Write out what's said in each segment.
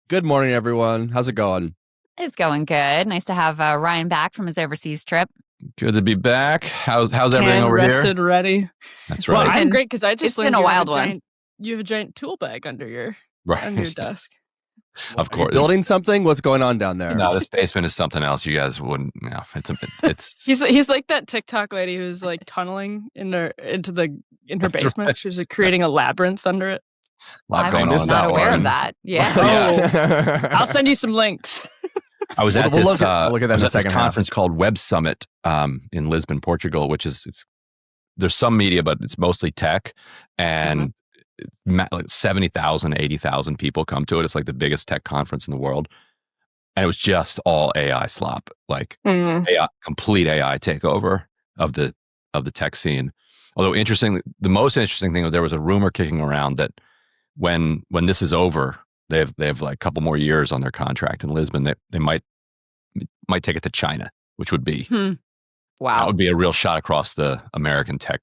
Good morning, everyone. How's it going? It's going good. Nice to have Ryan back from his overseas trip. Good to be back. How's everything over rested, here? ready. That's Well, right. I'm great because I just It's learned been a you have wild giant, one. you have a giant tool bag under your Right. desk. Of Are you course. building something? What's going on down there? No, this basement is something else. You guys wouldn't. No, it's. He's like that TikTok lady who's like tunneling in her basement. Right. She's like creating a labyrinth under it. I going was on not that aware one. of that. Yeah. Oh, I'll send you some links. I was at We'll this. look at that I in was the at this second half. conference called Web Summit in Lisbon, Portugal, which is there's some media, but it's mostly tech, and like 70,000, 80,000 people come to it. It's like the biggest tech conference in the world, and it was just all AI slop, like AI, complete AI takeover of the tech scene. Although the most interesting thing was there was a rumor kicking around that when this is over, they have like a couple more years on their contract in Lisbon. They might take it to China, which would be that Wow. would be a real shot across the American tech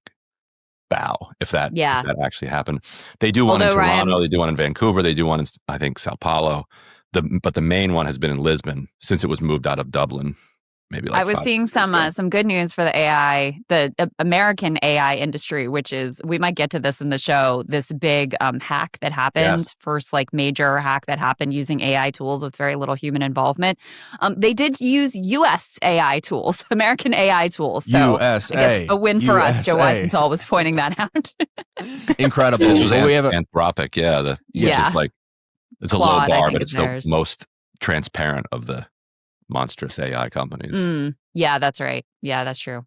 bow if that actually happened. They do one in Although, Toronto, Ryan- they do one in Vancouver, they do one in I think Sao Paulo. But the main one has been in Lisbon since it was moved out of Dublin. Maybe like I was 5 seeing years ago. some good news for the AI, the American AI industry, which is, we might get to this in the show, this big hack that happened, Yes. first like major hack that happened using AI tools with very little human involvement. They did use US AI tools, American AI tools. So USA. I guess a win for us. Joe USA. Weisenthal was pointing that out. Incredible. This was Well, we have a, Anthropic, which Yeah. is like it's Claude, a I low bar, think but is it's the theirs. most transparent of the monstrous AI companies. Yeah, that's right. Yeah, that's true.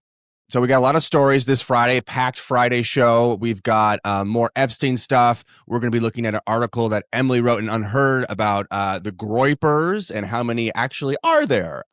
So we got a lot of stories this Friday, packed Friday show. We've got more Epstein stuff. We're going to be looking at an article that Emily wrote in Unheard about the Groypers and how many actually are there.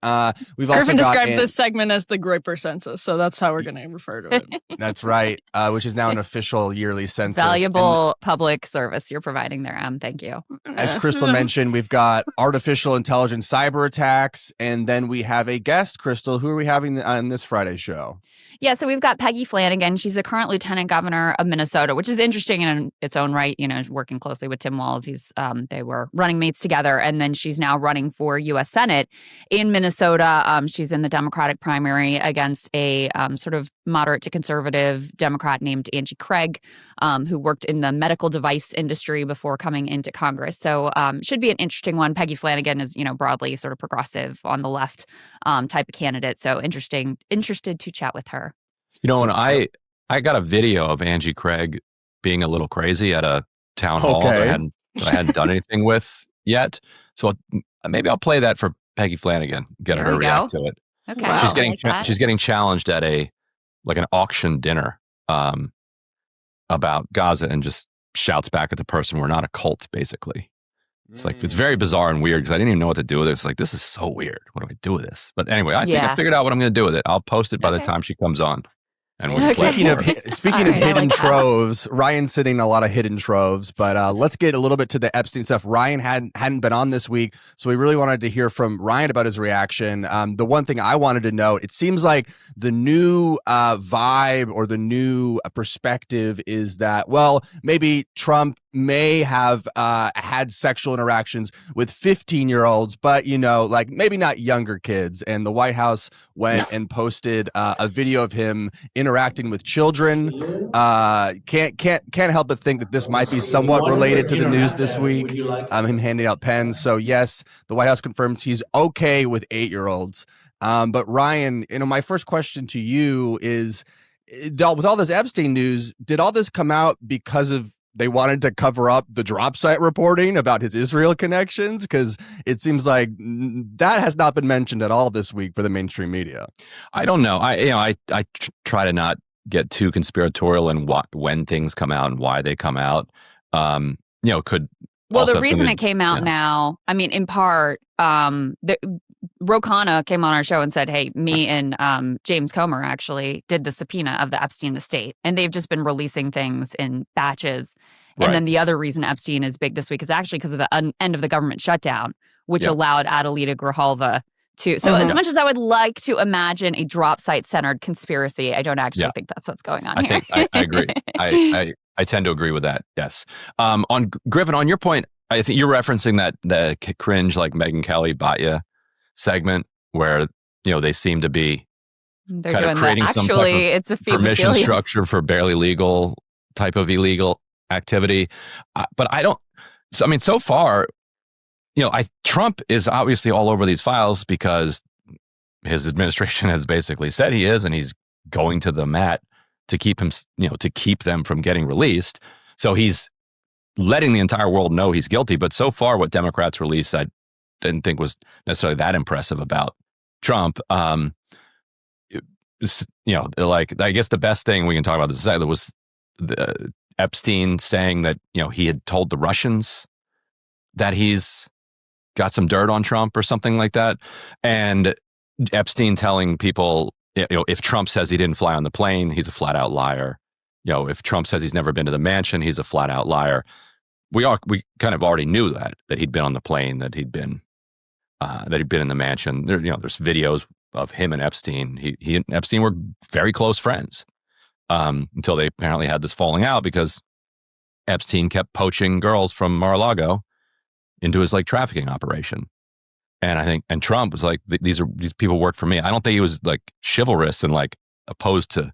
We've also Griffin got described this segment as the Groyper census, so that's how we're going to refer to it. That's right, which is now an official yearly census. Valuable public service you're providing there, Em. Thank you. And as Crystal mentioned, we've got artificial intelligence cyber attacks, and then we have a guest. Crystal, who are we having on this Friday show? Yeah, so we've got Peggy Flanagan. She's the current lieutenant governor of Minnesota, which is interesting in its own right. You know, working closely with Tim Walz. They were running mates together, and then she's now running for U.S. Senate in Minnesota. She's in the Democratic primary against a sort of moderate to conservative Democrat named Angie Craig, who worked in the medical device industry before coming into Congress. So should be an interesting one. Peggy Flanagan is, broadly sort of progressive on the left type of candidate. So interested to chat with her. When I got a video of Angie Craig being a little crazy at a town hall that I hadn't done anything with yet. So maybe I'll play that for Peggy Flanagan, get her to react to it. Okay. Wow. She's getting challenged at an auction dinner about Gaza and just shouts back at the person, "We're not a cult," basically. It's like, it's very bizarre and weird because I didn't even know what to do with it. It's like, this is so weird. What do I do with this? But anyway, I think I figured out what I'm going to do with it. I'll post it by the time she comes on. And we'll Speaking of All right, hidden troves, Ryan's sitting in a lot of hidden troves, but let's get a little bit to the Epstein stuff. Ryan hadn't been on this week, so we really wanted to hear from Ryan about his reaction. The one thing I wanted to note, it seems like the new vibe or the new perspective is that, well, maybe Trump may have had sexual interactions with 15-year-olds, but maybe not younger kids. And the White House went and posted a video of him interacting with children. Can't help but think that this might be somewhat related to the news this week. Him handing out pens. So yes, the White House confirms he's okay with 8-year-olds. But Ryan, my first question to you is, with all this Epstein news, did all this come out because of they wanted to cover up the drop site reporting about his Israel connections? Because it seems like that has not been mentioned at all this week for the mainstream media. I don't know. I try to not get too conspiratorial in when things come out and why they come out. Could the reason it came out now, I mean, in part, Ro Khanna came on our show and said, hey, me and James Comer actually did the subpoena of the Epstein estate, and they've just been releasing things in batches. And then the other reason Epstein is big this week is actually because of the end of the government shutdown, which allowed Adelita Grijalva to. So as much as I would like to imagine a drop site centered conspiracy, I don't actually think that's what's going on here. I agree. I tend to agree with that. Yes. On Griffin, on your point, I think you're referencing that the cringe like Megyn Kelly Batya segment where they seem to be They're kind of doing that. creating some type Actually, of it's a permission femophilia. structure for barely legal type of illegal activity. But I don't. So, I mean, so far, Trump is obviously all over these files because his administration has basically said he is, and he's going to the mat to keep him, to keep them from getting released. So he's letting the entire world know he's guilty. But so far, what Democrats released, I didn't think was necessarily that impressive about Trump. Like I guess the best thing we can talk about this was the Epstein saying that he had told the Russians that he's got some dirt on Trump or something like that, and Epstein telling people, if Trump says he didn't fly on the plane, he's a flat out liar. If Trump says he's never been to the mansion, he's a flat out liar. We kind of already knew that he'd been on the plane, that he'd been in the mansion. There's videos of him and Epstein. He and Epstein were very close friends until they apparently had this falling out because Epstein kept poaching girls from Mar-a-Lago into his like trafficking operation. And Trump was like, these people work for me. I don't think he was like chivalrous and like opposed to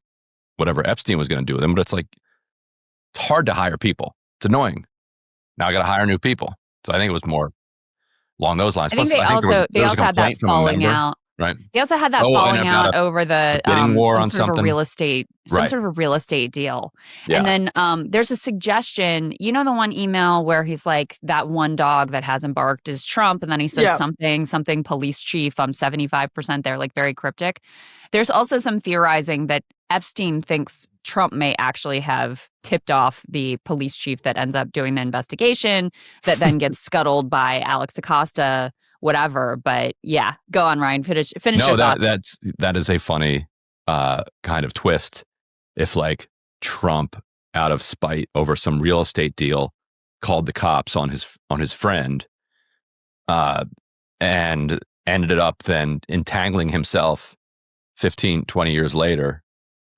whatever Epstein was going to do with him, but it's like, it's hard to hire people. It's annoying. Now I got to hire new people. So I think it was more along those lines. I think Plus, they also had that falling out. Right. They also had that falling out over the bidding war some on sort of something. a real estate, sort of a real estate deal. Yeah. And then there's a suggestion, the one email where he's like, that one dog that hasn't barked is Trump. And then he says something police chief, 75% there, like very cryptic. There's also some theorizing that Epstein thinks Trump may actually have tipped off the police chief that ends up doing the investigation that then gets scuttled by Alex Acosta, whatever. But yeah, go on, Ryan. Finish your thoughts. That is a funny kind of twist. If like Trump, out of spite over some real estate deal, called the cops on his friend, and ended up then entangling himself 15, 20 years later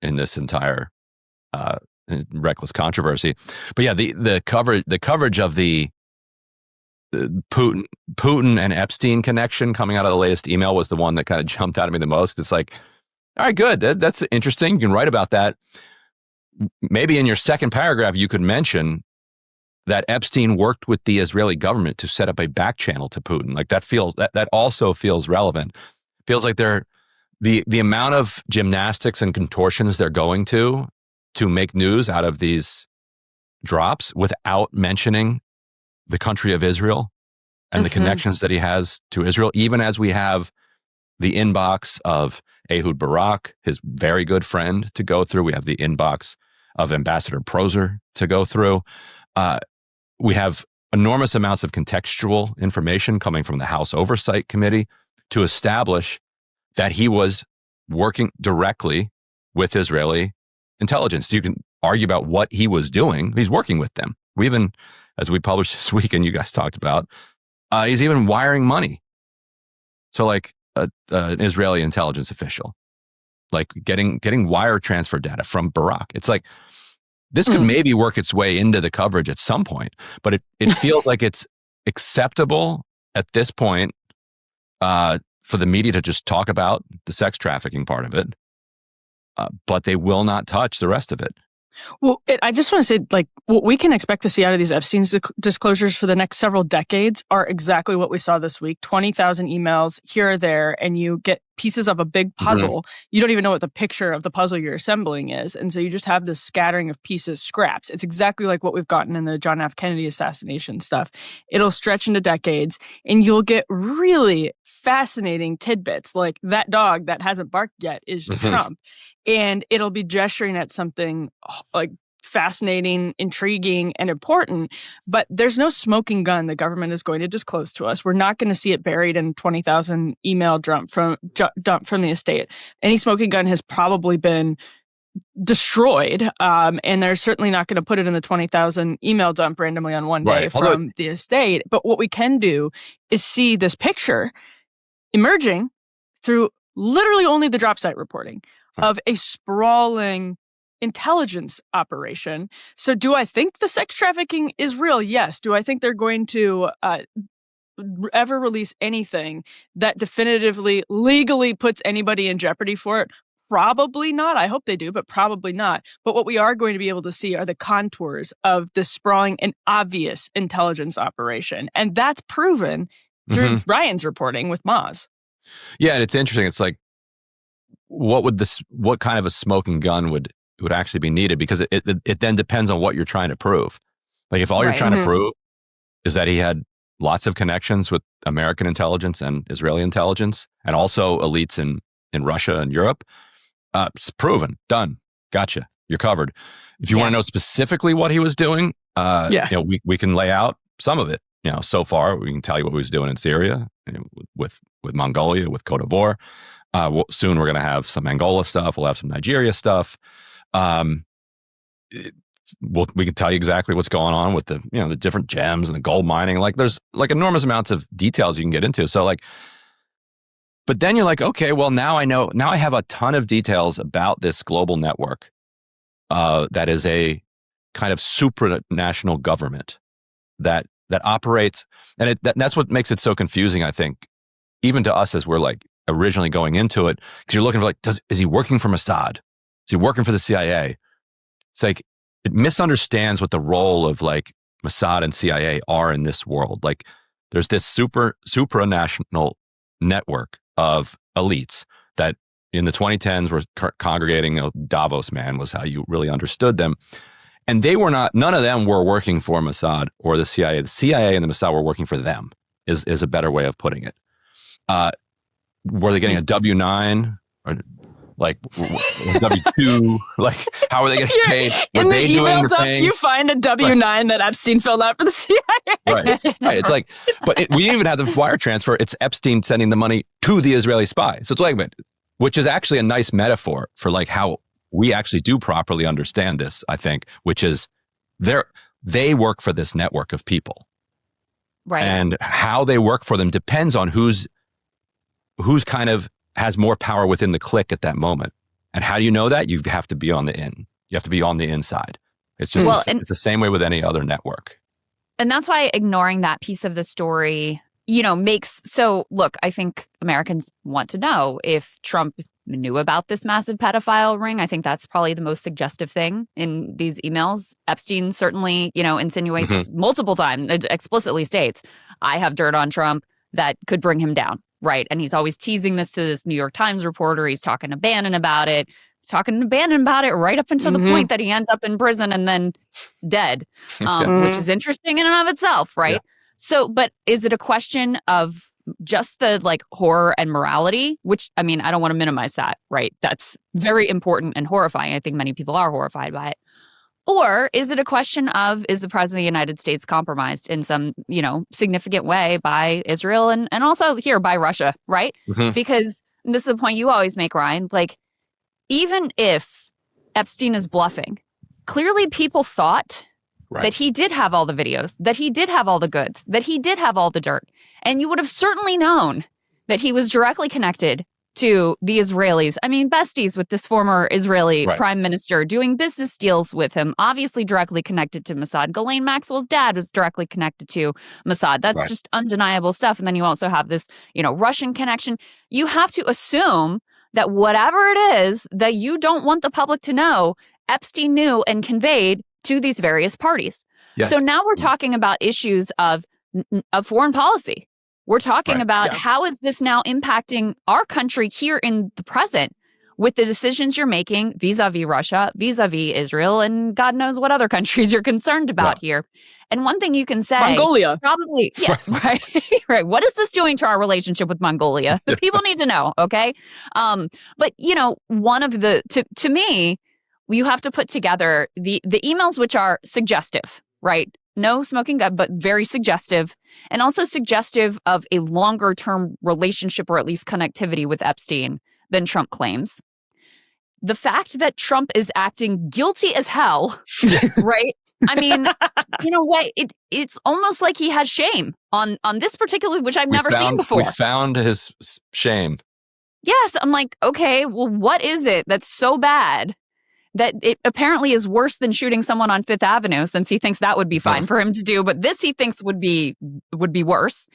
in this entire reckless controversy. But yeah, the coverage of the Putin and Epstein connection coming out of the latest email was the one that kind of jumped out at me the most. It's like, all right, good. That's interesting. You can write about that. Maybe in your second paragraph, you could mention that Epstein worked with the Israeli government to set up a back channel to Putin. Like that also feels relevant. Feels like the amount of gymnastics and contortions they're going to make news out of these drops without mentioning the country of Israel and the connections that he has to Israel, even as we have the inbox of Ehud Barak, his very good friend, to go through. We have the inbox of Ambassador Prozer to go through. We have enormous amounts of contextual information coming from the House Oversight Committee to establish that he was working directly with Israeli intelligence. You can argue about what he was doing. He's working with them. We even, as we published this week and you guys talked about, he's even wiring money. So like an Israeli intelligence official, like getting wire transfer data from Barak. It's like, this could maybe work its way into the coverage at some point, but it feels like it's acceptable at this point for the media to just talk about the sex trafficking part of it, but they will not touch the rest of it. Well, I just want to say, like, what we can expect to see out of these Epstein's disclosures for the next several decades are exactly what we saw this week. 20,000 emails here or there, and you get pieces of a big puzzle. Mm-hmm. You don't even know what the picture of the puzzle you're assembling is. And so you just have this scattering of pieces, scraps. It's exactly like what we've gotten in the John F. Kennedy assassination stuff. It'll stretch into decades, and you'll get really fascinating tidbits, like that dog that hasn't barked yet is Trump. And it'll be gesturing at something like fascinating, intriguing, and important. But there's no smoking gun the government is going to disclose to us. We're not going to see it buried in 20,000 email dump from the estate. Any smoking gun has probably been destroyed, and they're certainly not going to put it in the 20,000 email dump randomly on one day from the estate. But what we can do is see this picture emerging through literally only the drop site reporting of a sprawling intelligence operation. So do I think the sex trafficking is real? Yes. Do I think they're going to ever release anything that definitively legally puts anybody in jeopardy for it? Probably not. I hope they do, but probably not. But what we are going to be able to see are the contours of this sprawling and obvious intelligence operation. And that's proven through Ryan's reporting with Moz. Yeah, and it's interesting. It's like, what kind of a smoking gun would actually be needed? Because it then depends on what you're trying to prove. Like if all you're trying to prove is that he had lots of connections with American intelligence and Israeli intelligence, and also elites in Russia and Europe, it's proven, done, gotcha, you're covered. If you want to know specifically what he was doing, we can lay out some of it. So far we can tell you what he was doing in Syria, with Mongolia, with Cote d'Ivoire. Soon we're going to have some Angola stuff. We'll have some Nigeria stuff. We can tell you exactly what's going on with the different gems and the gold mining. Like there's like enormous amounts of details you can get into. So like, but then you're like, okay, well now I know. Now I have a ton of details about this global network that is a kind of supranational government that operates, and that's what makes it so confusing, I think, even to us as we're like originally going into it, because you're looking for like, is he working for Mossad? Is he working for the CIA? It's like it misunderstands what the role of like Mossad and CIA are in this world. Like there's this supranational network of elites that in the 2010s were congregating. Davos, man, was how you really understood them. And none of them were working for Mossad or the CIA. The CIA and the Mossad were working for them, is a better way of putting it. Were they getting a W-9 or like W-2? Like, how are they getting paid? In the email dump, you find a W-9 that Epstein filled out for the CIA. Right. It's like, but we even have the wire transfer. It's Epstein sending the money to the Israeli spy. So it's like, which is actually a nice metaphor for like how we actually do properly understand this, I think, which is they work for this network of people. Right. And how they work for them depends on who's kind of has more power within the clique at that moment. And how do you know that? You have to be on the in. You have to be on the inside. It's just it's the same way with any other network. And that's why ignoring that piece of the story, makes look, I think Americans want to know if Trump knew about this massive pedophile ring. I think that's probably the most suggestive thing in these emails. Epstein certainly, insinuates multiple times, explicitly states, I have dirt on Trump that could bring him down. Right. And he's always teasing this to this New York Times reporter. He's talking to Bannon about it. He's talking to Bannon about it right up until the point that he ends up in prison and then dead, which is interesting in and of itself. Right. Yeah. So, but is it a question of just the like horror and morality, which, I mean, I don't want to minimize that. Right. That's very important and horrifying. I think many people are horrified by it. Or is it a question of, is the president of the United States compromised in some, significant way by Israel and also here by Russia, right? Because this is the point you always make, Ryan, like, even if Epstein is bluffing, clearly people thought that he did have all the videos, that he did have all the goods, that he did have all the dirt. And you would have certainly known that he was directly connected to the Israelis. I mean, besties with this former Israeli prime minister, doing business deals with him, obviously directly connected to Mossad. Ghislaine Maxwell's dad was directly connected to Mossad. That's just undeniable stuff. And then you also have this, Russian connection. You have to assume that whatever it is that you don't want the public to know, Epstein knew and conveyed to these various parties. Yes. So now we're talking about issues of foreign policy. We're talking about how is this now impacting our country here in the present with the decisions you're making vis-a-vis Russia, vis-a-vis Israel, and God knows what other countries you're concerned about here. And one thing you can say— Mongolia. Probably, right. What is this doing to our relationship with Mongolia? The people need to know, okay? But, one of the— to me, you have to put together the emails which are suggestive, right? No smoking gun, but very suggestive, and also suggestive of a longer-term relationship or at least connectivity with Epstein than Trump claims. The fact that Trump is acting guilty as hell, right? I mean, in a way, it's almost like he has shame on this particular, which I've never seen before. We found his shame. Yes, I'm like, okay, well, what is it that's so bad that it apparently is worse than shooting someone on Fifth Avenue, since he thinks that would be fine for him to do, but this he thinks would be worse.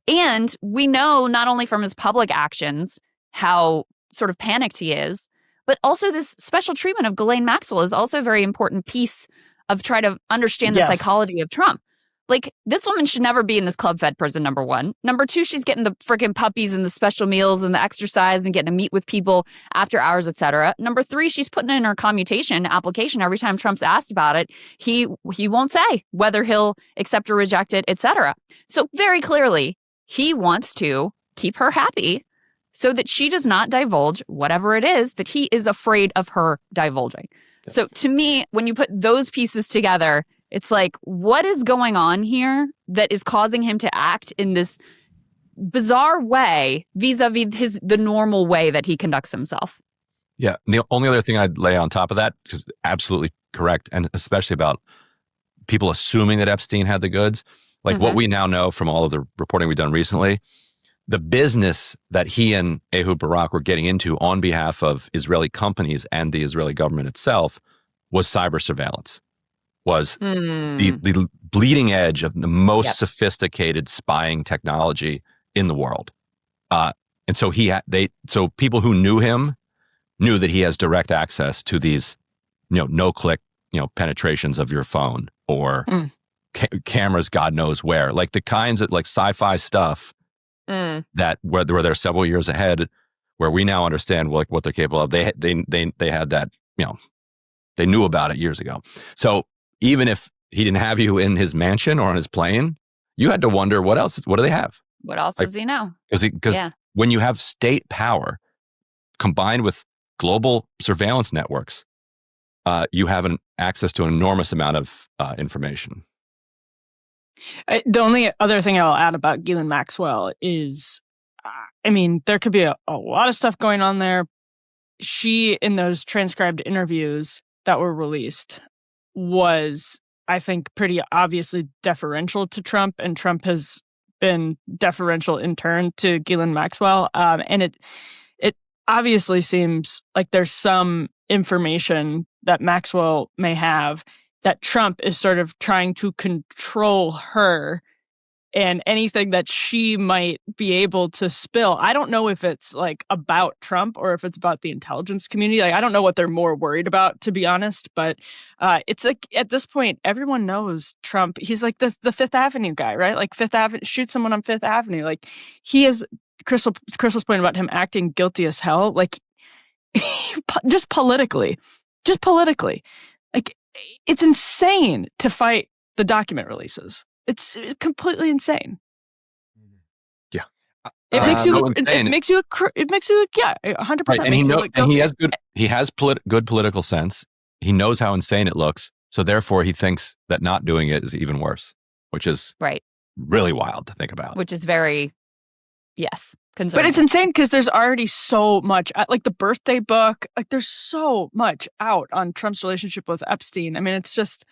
And we know not only from his public actions how sort of panicked he is, but also this special treatment of Ghislaine Maxwell is also a very important piece of trying to understand the psychology of Trump. Like, this woman should never be in this Club Fed prison, number one. Number two, she's getting the freaking puppies and the special meals and the exercise and getting to meet with people after hours, et cetera. Number three, she's putting in her commutation application every time Trump's asked about it. He won't say whether he'll accept or reject it, et cetera. So very clearly, he wants to keep her happy so that she does not divulge whatever it is that he is afraid of her divulging. So to me, when you put those pieces together, it's like, what is going on here that is causing him to act in this bizarre way vis-a-vis the normal way that he conducts himself? Yeah. And the only other thing I'd lay on top of that, because absolutely correct, and especially about people assuming that Epstein had the goods, like what we now know from all of the reporting we've done recently, the business that he and Ehud Barak were getting into on behalf of Israeli companies and the Israeli government itself was cyber surveillance. Was the bleeding edge of the most sophisticated spying technology in the world, and so so people who knew him knew that he has direct access to these, no-click, penetrations of your phone or cameras, God knows where, like the kinds of like sci-fi stuff that where they're several years ahead, where we now understand like what they're capable of. They had that, they knew about it years ago. So even if he didn't have you in his mansion or on his plane, you had to wonder what do they have? What else does he know? Because when you have state power combined with global surveillance networks, you have access to an enormous amount of information. The only other thing I'll add about Ghislaine Maxwell is, there could be a lot of stuff going on there. She, in those transcribed interviews that were released, was, I think, pretty obviously deferential to Trump, and Trump has been deferential in turn to Ghislaine Maxwell. And it obviously seems like there's some information that Maxwell may have that Trump is sort of trying to control her and anything that she might be able to spill. I don't know if it's like about Trump or if it's about the intelligence community. Like, I don't know what they're more worried about, to be honest. But it's like at this point, everyone knows Trump. He's like the Fifth Avenue guy, right? Like Fifth Avenue, shoot someone on Fifth Avenue. Like he is. Crystal's point about him acting guilty as hell. Like just politically, like it's insane to fight the document releases. It's completely insane. Yeah, it makes you look. It makes you look. 100%. Right. And he has good political sense. He knows how insane it looks, so therefore he thinks that not doing it is even worse, which is really wild to think about. Which is very concerning. But it's insane because there's already so much, like the birthday book. Like there's so much out on Trump's relationship with Epstein. I mean, it's just.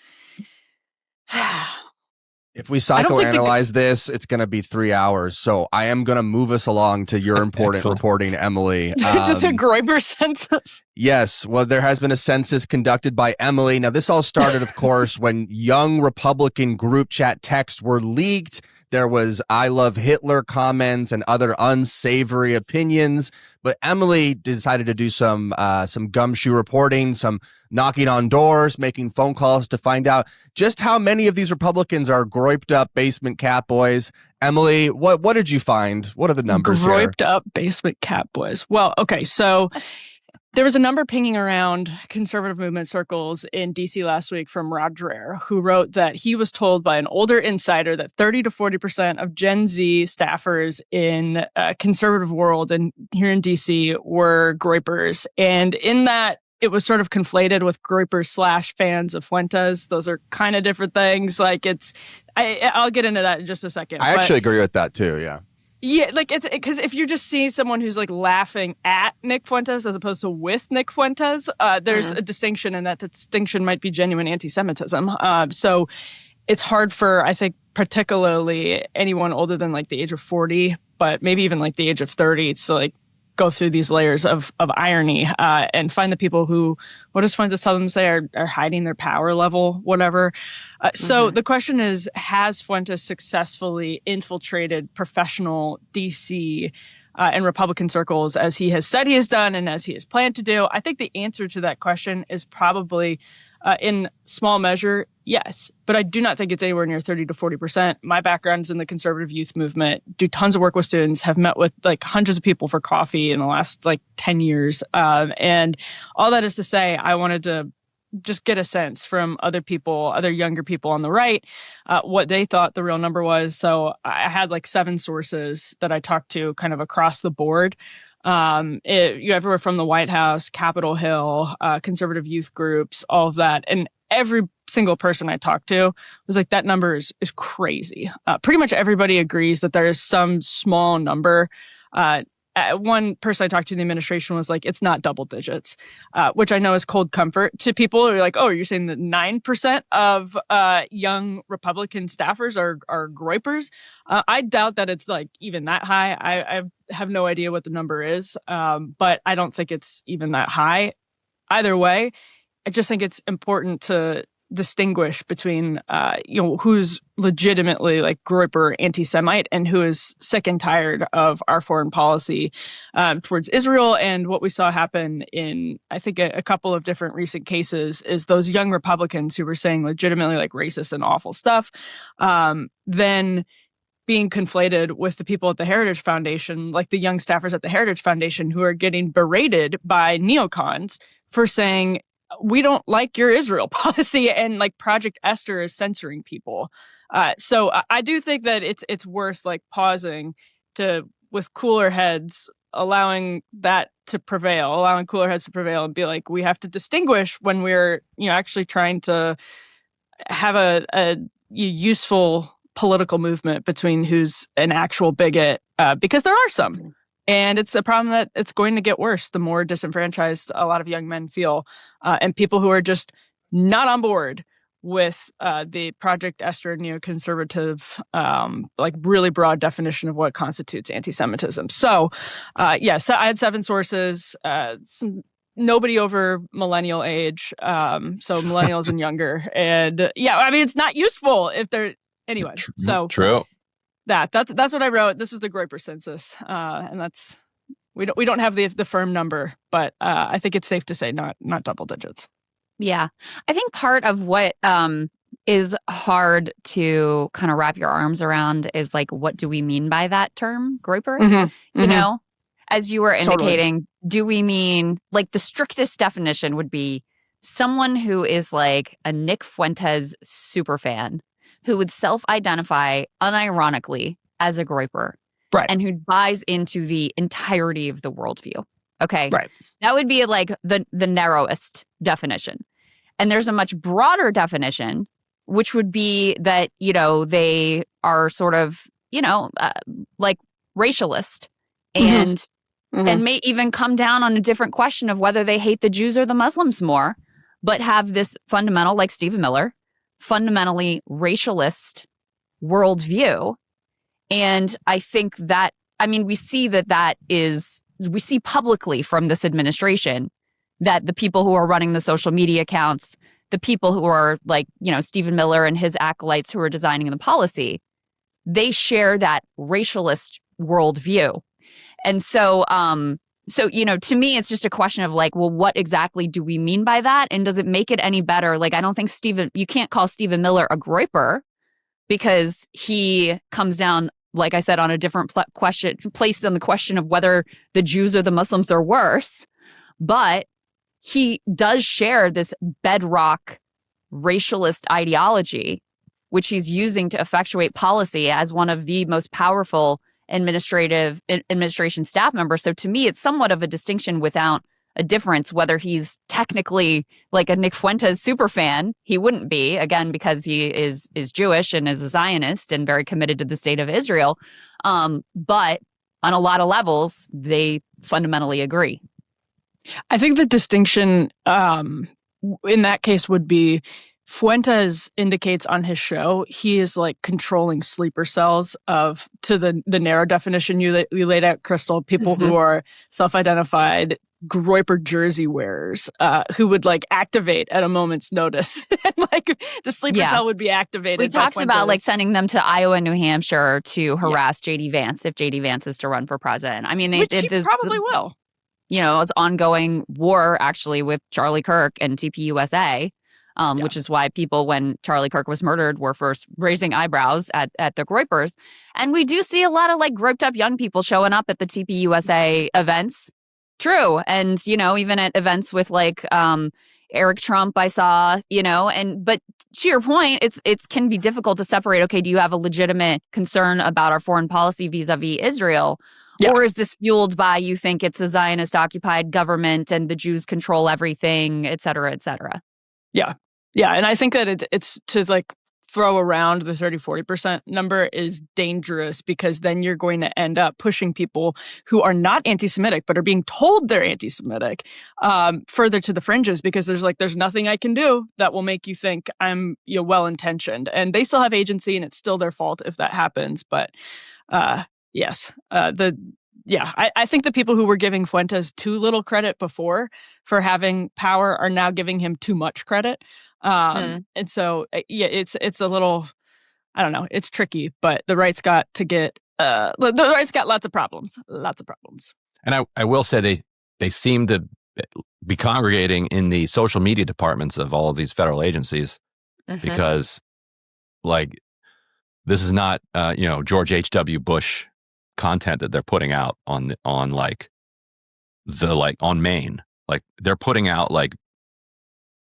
If we psychoanalyze this, it's going to be 3 hours. So I am going to move us along to your important reporting, Emily. To the Groypers census. Yes. Well, there has been a census conducted by Emily. Now, this all started, of course, when young Republican group chat texts were leaked. There was "I love Hitler" comments and other unsavory opinions. But Emily decided to do some gumshoe reporting, some knocking on doors, making phone calls to find out just how many of these Republicans are groiped up basement cat boys. Emily, what did you find? What are the numbers here? Groiped up basement cat boys. Well, okay, so there was a number pinging around conservative movement circles in D.C. last week from Rod Dreher, who wrote that he was told by an older insider that 30 to 40% of Gen Z staffers in conservative world and here in D.C. were Groypers. And in that, it was sort of conflated with Groypers / fans of Fuentes. Those are kind of different things. Like I'll get into that in just a second. I actually agree with that too. Yeah. Yeah, like it's because if you're just seeing someone who's like laughing at Nick Fuentes as opposed to with Nick Fuentes, there's a distinction, and that distinction might be genuine anti-Semitism. So it's hard for, I think, particularly anyone older than like the age of 40, but maybe even like the age of 30, to like go through these layers of irony and find the people who, what does Fuentes tell them to say, are hiding their power level, whatever. So the question is, has Fuentes successfully infiltrated professional DC and Republican circles as he has said he has done and as he has planned to do? I think the answer to that question is probably in small measure, yes, but I do not think it's anywhere near 30 to 40%. My background is in the conservative youth movement, do tons of work with students, have met with like hundreds of people for coffee in the last like 10 years. And all that is to say, I wanted to just get a sense from other people, other younger people on the right, what they thought the real number was. So I had like 7 sources that I talked to kind of across the board. Everywhere from the White House, Capitol Hill, conservative youth groups, all of that. And every single person I talked to was like, that number is crazy. Pretty much everybody agrees that there is some small number. One person I talked to in the administration was like, it's not double digits, which I know is cold comfort to people who are like, oh, you're saying that 9% of young Republican staffers are Groypers? I doubt that it's like even that high. I have no idea what the number is, but I don't think it's even that high. Either way, I just think it's important to distinguish between, who's legitimately like Groyper anti-Semite and who is sick and tired of our foreign policy towards Israel. And what we saw happen in, I think, a couple of different recent cases is those young Republicans who were saying legitimately like racist and awful stuff, then being conflated with the people at the Heritage Foundation, like the young staffers at the Heritage Foundation who are getting berated by neocons for saying, we don't like your Israel policy, and like Project Esther is censoring people. So I do think that it's worth like pausing to, with cooler heads, allowing cooler heads to prevail and be like, we have to distinguish when we're, actually trying to have a useful political movement between who's an actual bigot, because there are some. And it's a problem that it's going to get worse the more disenfranchised a lot of young men feel, and people who are just not on board with the Project Esther neoconservative, like really broad definition of what constitutes anti-Semitism. So, yes, I had 7 sources, nobody over millennial age, so millennials and younger. And yeah, I mean, it's not useful if they're anyway. So true. That's what I wrote. This is the Groyper census, and that's we don't have the firm number, but I think it's safe to say not double digits. Yeah, I think part of what is hard to kind of wrap your arms around is like, what do we mean by that term, Groyper? Mm-hmm. You know, as you were indicating, Totally. Do we mean like the strictest definition would be someone who is like a Nick Fuentes super fan, who would self-identify unironically as a Groyper, right, and who buys into the entirety of the worldview. Okay, right. That would be like the narrowest definition. And there's a much broader definition, which would be that, they are sort of, like racialist and and may even come down on a different question of whether they hate the Jews or the Muslims more, but have this fundamental, like Stephen Miller, fundamentally racialist worldview. And I think that, we see we see publicly from this administration that the people who are running the social media accounts, the people who are like, Stephen Miller and his acolytes who are designing the policy, they share that racialist worldview. And so, to me, it's just a question of like, well, what exactly do we mean by that? And does it make it any better? Like, I don't think you can't call Stephen Miller a Groyper because he comes down, like I said, on a different place than the question of whether the Jews or the Muslims are worse. But he does share this bedrock racialist ideology, which he's using to effectuate policy as one of the most powerful administration staff members. So to me, it's somewhat of a distinction without a difference whether he's technically like a Nick Fuentes super fan. He wouldn't be, again, because he is Jewish and is a Zionist and very committed to the state of Israel. But on a lot of levels, they fundamentally agree. I think the distinction in that case would be Fuentes indicates on his show he is like controlling sleeper cells to the narrow definition you laid out, Crystal, people who are self-identified Groyper jersey wearers who would like activate at a moment's notice. And like the sleeper cell would be activated. We talked about like sending them to Iowa and New Hampshire to harass JD Vance if JD Vance is to run for president. I mean, he probably will. You know, it's ongoing war actually with Charlie Kirk and TPUSA. Which is why people, when Charlie Kirk was murdered, were first raising eyebrows at the Groypers. And we do see a lot of like groped up young people showing up at the TPUSA events. True. And, you know, even at events with like Eric Trump, I saw, you know, but to your point, it can be difficult to separate. Okay, do you have a legitimate concern about our foreign policy vis-a-vis Israel? Yeah. Or is this fueled by you think it's a Zionist occupied government and the Jews control everything, et cetera, et cetera? Yeah. Yeah. And I think that it's to like throw around the 30-40% number is dangerous, because then you're going to end up pushing people who are not anti-Semitic but are being told they're anti-Semitic further to the fringes, because there's nothing I can do that will make you think I'm well-intentioned, and they still have agency and it's still their fault if that happens. But yes, I think the people who were giving Fuentes too little credit before for having power are now giving him too much credit. And so, it's a little, I don't know, it's tricky, but the right's got to get, the right's got lots of problems. And I will say they seem to be congregating in the social media departments of all of these federal agencies, because like, this is not, George H.W. Bush content that they're putting out on Maine. Like, they're putting out like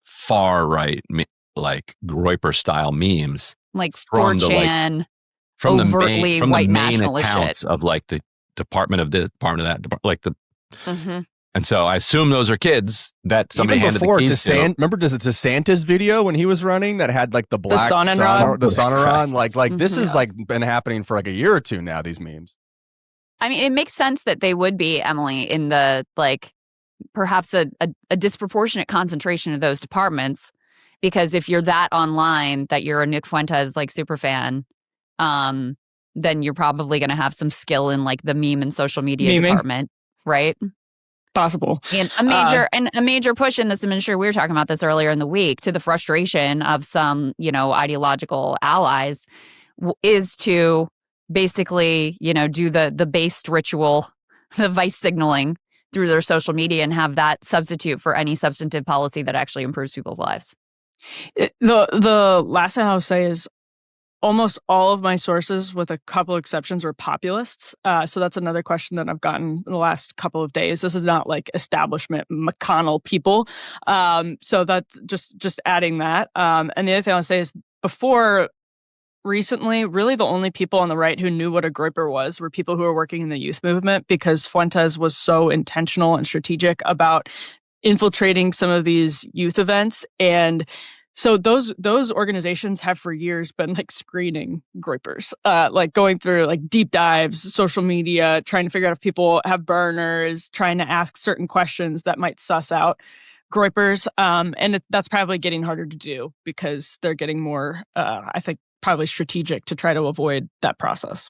far right, like Groyper style memes, like 4chan, from the white main nationalist accounts shit of like the department of this, department of that, like the. And so I assume those are kids that somebody even handed before the keys to. Remember DeSantis video when he was running that had like the black the Sonoran? Like this is like been happening for like a year or two now, these memes. I mean, it makes sense that they would be, Emily, in the like perhaps a disproportionate concentration of those departments, because if you're that online that you're a Nick Fuentes like super fan, then you're probably going to have some skill in like the meme and social media department, right? Possible. And a major push in this administration, we were talking about this earlier in the week, to the frustration of some, ideological allies, is to basically, do the based ritual, the vice signaling through their social media, and have that substitute for any substantive policy that actually improves people's lives. The last thing I'll say is almost all of my sources, with a couple exceptions, were populists. So that's another question that I've gotten in the last couple of days. This is not like establishment McConnell people. So that's just adding that. And the other thing I'll say is, before recently, really the only people on the right who knew what a Groyper was were people who were working in the youth movement, because Fuentes was so intentional and strategic about infiltrating some of these youth events. And so those organizations have for years been like screening Groypers, like going through like deep dives, social media, trying to figure out if people have burners, trying to ask certain questions that might suss out Groypers. And that's probably getting harder to do because they're getting more, I think, probably strategic to try to avoid that process.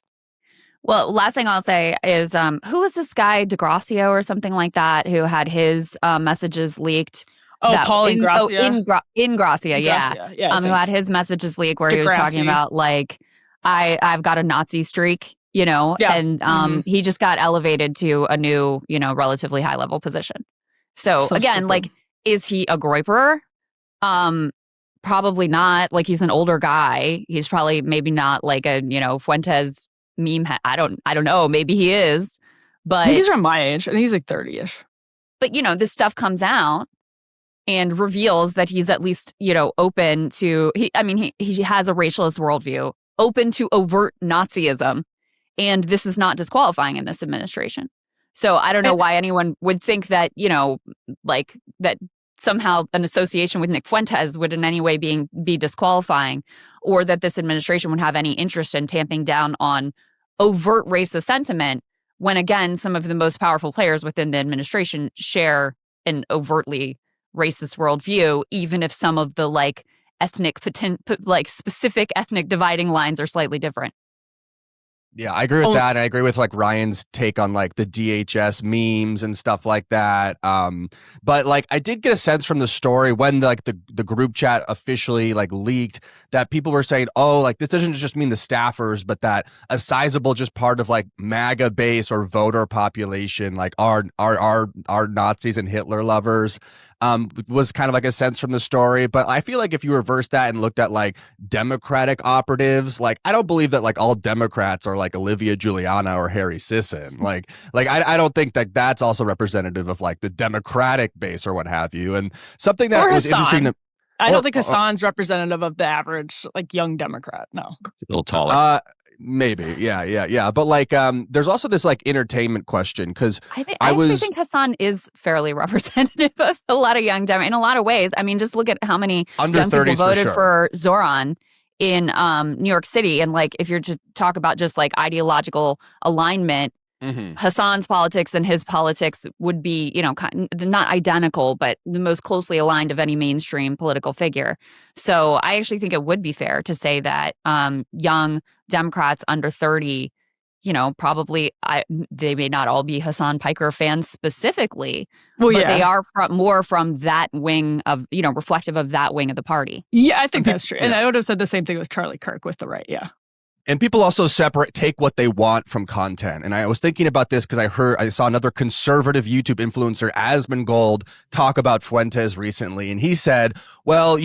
Well, last thing I'll say is, who was this guy, DeGracio or something like that, who had his messages leaked? Paul Ingracia? Ingracia, yeah. Who had his messages leaked where he was talking about, like, I've got a Nazi streak, and he just got elevated to a new, relatively high-level position. So again, stupid. Like, is he a Groyper? Probably not. Like, he's an older guy. He's probably maybe not like a, Fuentes meme. I don't know. Maybe he is. But I think he's around my age. I think he's like 30-ish. But, this stuff comes out and reveals that he's at least, open to, he has a racialist worldview, open to overt Nazism. And this is not disqualifying in this administration. So I don't know why anyone would think that, like that somehow an association with Nick Fuentes would in any way be disqualifying, or that this administration would have any interest in tamping down on overt racist sentiment, when, again, some of the most powerful players within the administration share an overtly racist worldview, even if some of the, like, specific ethnic dividing lines are slightly different. Yeah, I agree with that. And I agree with like Ryan's take on like the DHS memes and stuff like that. But like I did get a sense from the story when the group chat officially like leaked that people were saying, oh, like this doesn't just mean the staffers, but that a sizable just part of like MAGA base or voter population like are Nazis and Hitler lovers. Was kind of like a sense from the story. But I feel like if you reverse that and looked at like Democratic operatives, like I don't believe that like all Democrats are like Olivia Giuliana or Harry Sisson. Like I don't think that that's also representative of like the Democratic base or what have you. And something that was interesting. I don't think Hassan's representative of the average like young Democrat. No, a little taller. Maybe. Yeah. But like, there's also this like entertainment question because I actually think Hassan is fairly representative of a lot of young Democrats in a lot of ways. I mean, just look at how many under young people voted for Zoran in New York City. And like, if you're to talk about just like ideological alignment, Hassan's politics and his politics would be, not identical, but the most closely aligned of any mainstream political figure. So I actually think it would be fair to say that young Democrats under 30, probably they may not all be Hassan Piker fans specifically, but they are more from that wing of, reflective of that wing of the party. Yeah, I think that's true. And I would have said the same thing with Charlie Kirk with the right. Yeah. And people also take what they want from content. And I was thinking about this because I saw another conservative YouTube influencer, Asmongold, talk about Fuentes recently. And he said, well,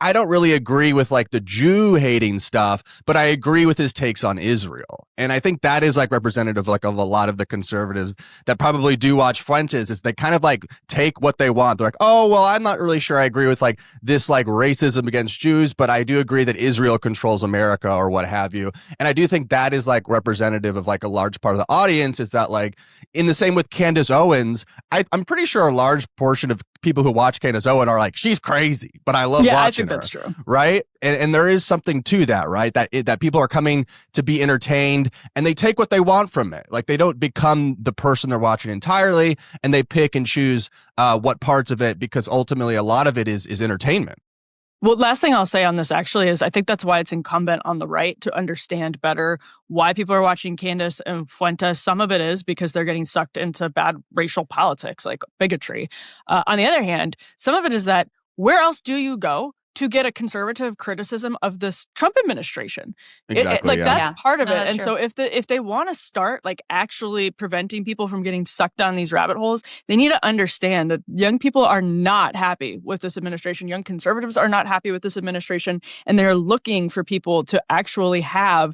I don't really agree with like the Jew hating stuff, but I agree with his takes on Israel. And I think that is like representative like of a lot of the conservatives that probably do watch Fuentes is they kind of like take what they want. They're like, oh, well, I'm not really sure I agree with like this like racism against Jews, but I do agree that Israel controls America or what have you. And I do think that is like representative of like a large part of the audience is that like in the same with Candace Owens, I'm pretty sure a large portion of people who watch Candace Owens are like, she's crazy, but I love watching her. I think that's true. Right. And there is something to that, right? That people are coming to be entertained and they take what they want from it. Like they don't become the person they're watching entirely and they pick and choose what parts of it because ultimately a lot of it is entertainment. Well, last thing I'll say on this actually is I think that's why it's incumbent on the right to understand better why people are watching Candace and Fuentes. Some of it is because they're getting sucked into bad racial politics, like bigotry. On the other hand, some of it is that where else do you go to get a conservative criticism of this Trump administration? Exactly, that's part of it. And true. so if they want to start like actually preventing people from getting sucked down these rabbit holes, they need to understand that young people are not happy with this administration. Young conservatives are not happy with this administration, and they're looking for people to actually have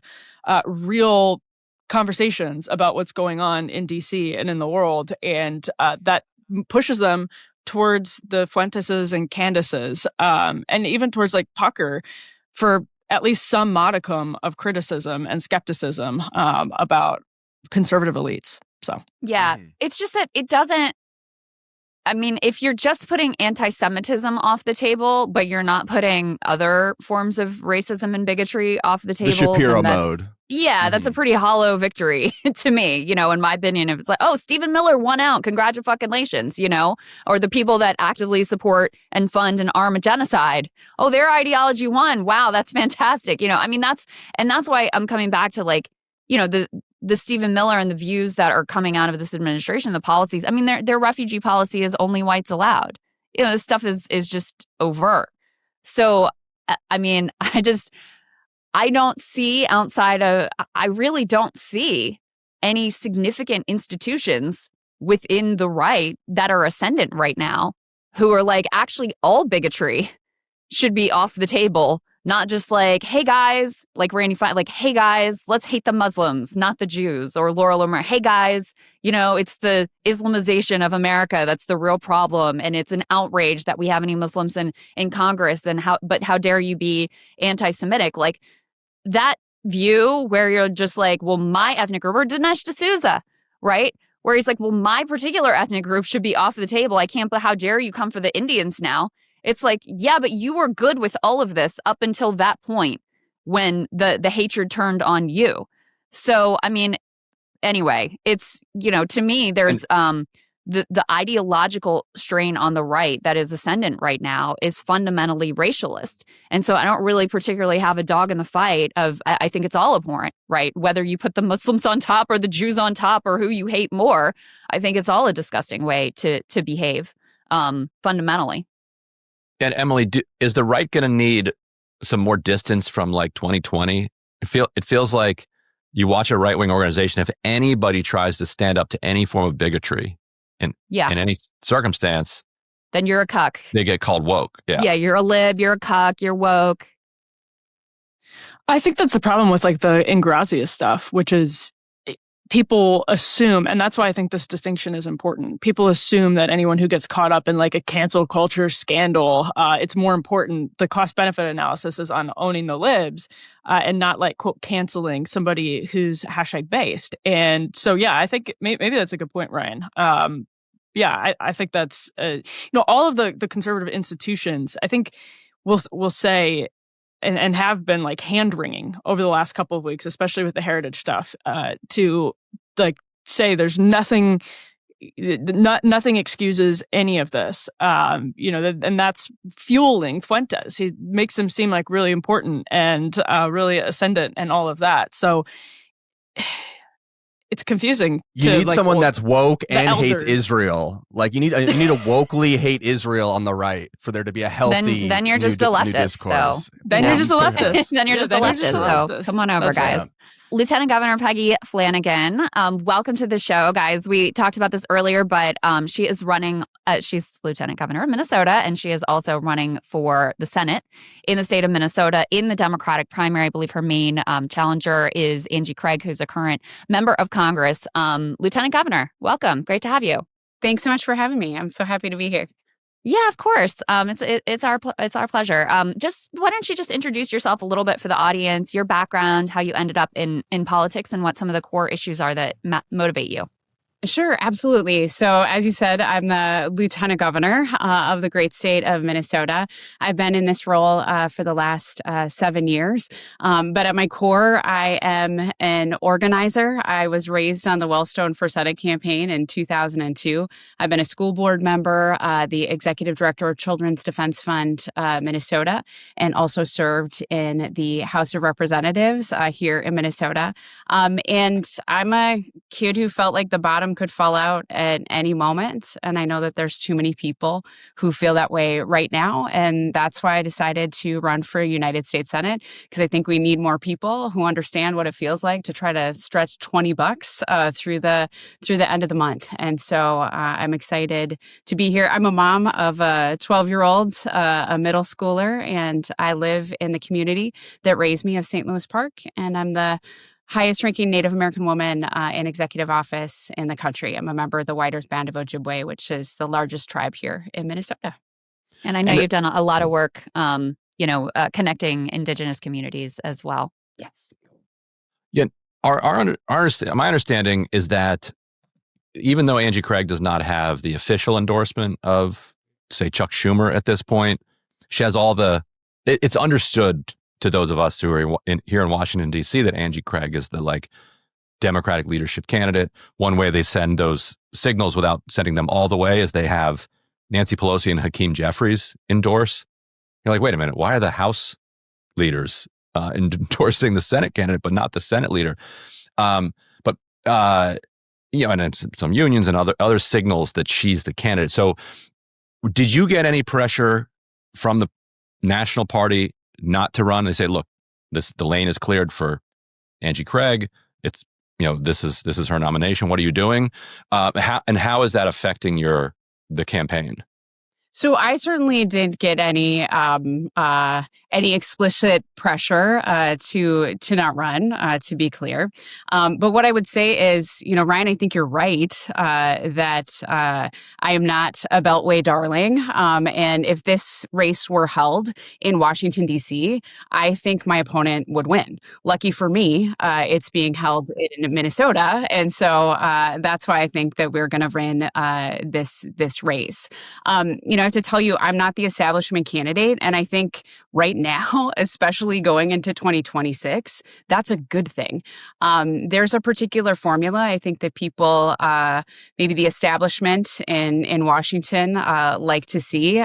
real conversations about what's going on in DC and in the world, and that pushes them towards the Fuenteses and Candaces, and even towards like Tucker for at least some modicum of criticism and skepticism about conservative elites. So, yeah, it's just that it doesn't. I mean, if you're just putting anti-Semitism off the table, but you're not putting other forms of racism and bigotry off the table, the Shapiro mode. Yeah, that's a pretty hollow victory to me, in my opinion. If it's like, oh, Stephen Miller won out, congratulations, or the people that actively support and fund and arm a genocide, oh, their ideology won. Wow, that's fantastic. I mean, that's why I'm coming back to like, the Stephen Miller and the views that are coming out of this administration, the policies. I mean, their refugee policy is only whites allowed. This stuff is just overt. So, I mean, I don't see I really don't see any significant institutions within the right that are ascendant right now who are like, actually, all bigotry should be off the table. Not just like, hey guys, like Randy Fine, like, hey guys, let's hate the Muslims, not the Jews, or Laurel Omer. Hey guys, it's the Islamization of America that's the real problem, and it's an outrage that we have any Muslims in Congress, and how dare you be anti-Semitic? Like that view where you're just like, well, my ethnic group, or Dinesh D'Souza, right? Where he's like, well, my particular ethnic group should be off the table. How dare you come for the Indians now? It's like, yeah, but you were good with all of this up until that point when the hatred turned on you. So, I mean, anyway, it's, to me, there's the ideological strain on the right that is ascendant right now is fundamentally racialist. And so I don't really particularly have a dog in the fight of, I think it's all abhorrent, right? Whether you put the Muslims on top or the Jews on top or who you hate more, I think it's all a disgusting way to behave fundamentally. And Emily, is the right going to need some more distance from like 2020? It feels like you watch a right-wing organization, if anybody tries to stand up to any form of bigotry in any circumstance, then you're a cuck. They get called woke. Yeah, you're a lib, you're a cuck, you're woke. I think that's the problem with like the Ingrazia stuff, which is people assume, and that's why I think this distinction is important. People assume that anyone who gets caught up in like a cancel culture scandal, it's more important. The cost benefit analysis is on owning the libs and not like, quote, canceling somebody who's hashtag based. And so, yeah, I think maybe that's a good point, Ryan. I think that's, all of the conservative institutions, I think we'll say, and have been like hand-wringing over the last couple of weeks, especially with the heritage stuff, to like say there's nothing excuses any of this. And that's fueling Fuentes. He makes him seem like really important and really ascendant and all of that. So it's confusing. You need like, someone that's woke and hates elders. Israel. Like you need a wokely hate Israel on the right for there to be a healthy. Then you're just a leftist. So then you're just a leftist. Then you're just a leftist. So come on over, guys. Right. Lieutenant Governor Peggy Flanagan, welcome to the show, guys. We talked about this earlier, but she is running, she's Lieutenant Governor of Minnesota, and she is also running for the Senate in the state of Minnesota in the Democratic primary. I believe her main challenger is Angie Craig, who's a current member of Congress. Lieutenant Governor, welcome. Great to have you. Thanks so much for having me. I'm so happy to be here. Yeah, of course. It's our pleasure. Just why don't you just introduce yourself a little bit for the audience, your background, how you ended up in politics, and what some of the core issues are that motivate you. Sure, absolutely. So as you said, I'm the Lieutenant Governor of the great state of Minnesota. I've been in this role for the last 7 years. But at my core, I am an organizer. I was raised on the Wellstone for Senate campaign in 2002. I've been a school board member, the executive director of Children's Defense Fund Minnesota, and also served in the House of Representatives here in Minnesota. And I'm a kid who felt like the bottom could fall out at any moment. And I know that there's too many people who feel that way right now. And that's why I decided to run for United States Senate, because I think we need more people who understand what it feels like to try to stretch $20 through the end of the month. And so I'm excited to be here. I'm a mom of a 12-year-old, a middle schooler, and I live in the community that raised me of St. Louis Park. And I'm the highest-ranking Native American woman in executive office in the country. I'm a member of the White Earth Band of Ojibwe, which is the largest tribe here in Minnesota. And I know you've done a lot of work, connecting Indigenous communities as well. Yes. Yeah. My understanding is that even though Angie Craig does not have the official endorsement of, say, Chuck Schumer at this point, she has all it's understood to those of us who are here in Washington, D.C., that Angie Craig is the Democratic leadership candidate. One way they send those signals without sending them all the way is they have Nancy Pelosi and Hakeem Jeffries endorse. You're like, wait a minute, why are the House leaders endorsing the Senate candidate, but not the Senate leader? And some unions and other signals that she's the candidate. So did you get any pressure from the National Party not to run? They say, look, the lane is cleared for Angie Craig. It's, this is her nomination. What are you doing? How is that affecting the campaign? So I certainly didn't get any explicit pressure to not run, to be clear. But what I would say is, Ryan, I think you're right that I am not a Beltway darling. And if this race were held in Washington, D.C., I think my opponent would win. Lucky for me, it's being held in Minnesota. And so that's why I think that we're going to win this race. I have to tell you, I'm not the establishment candidate. And I think right now, especially going into 2026, that's a good thing. There's a particular formula I think that people, maybe the establishment in Washington, like to see.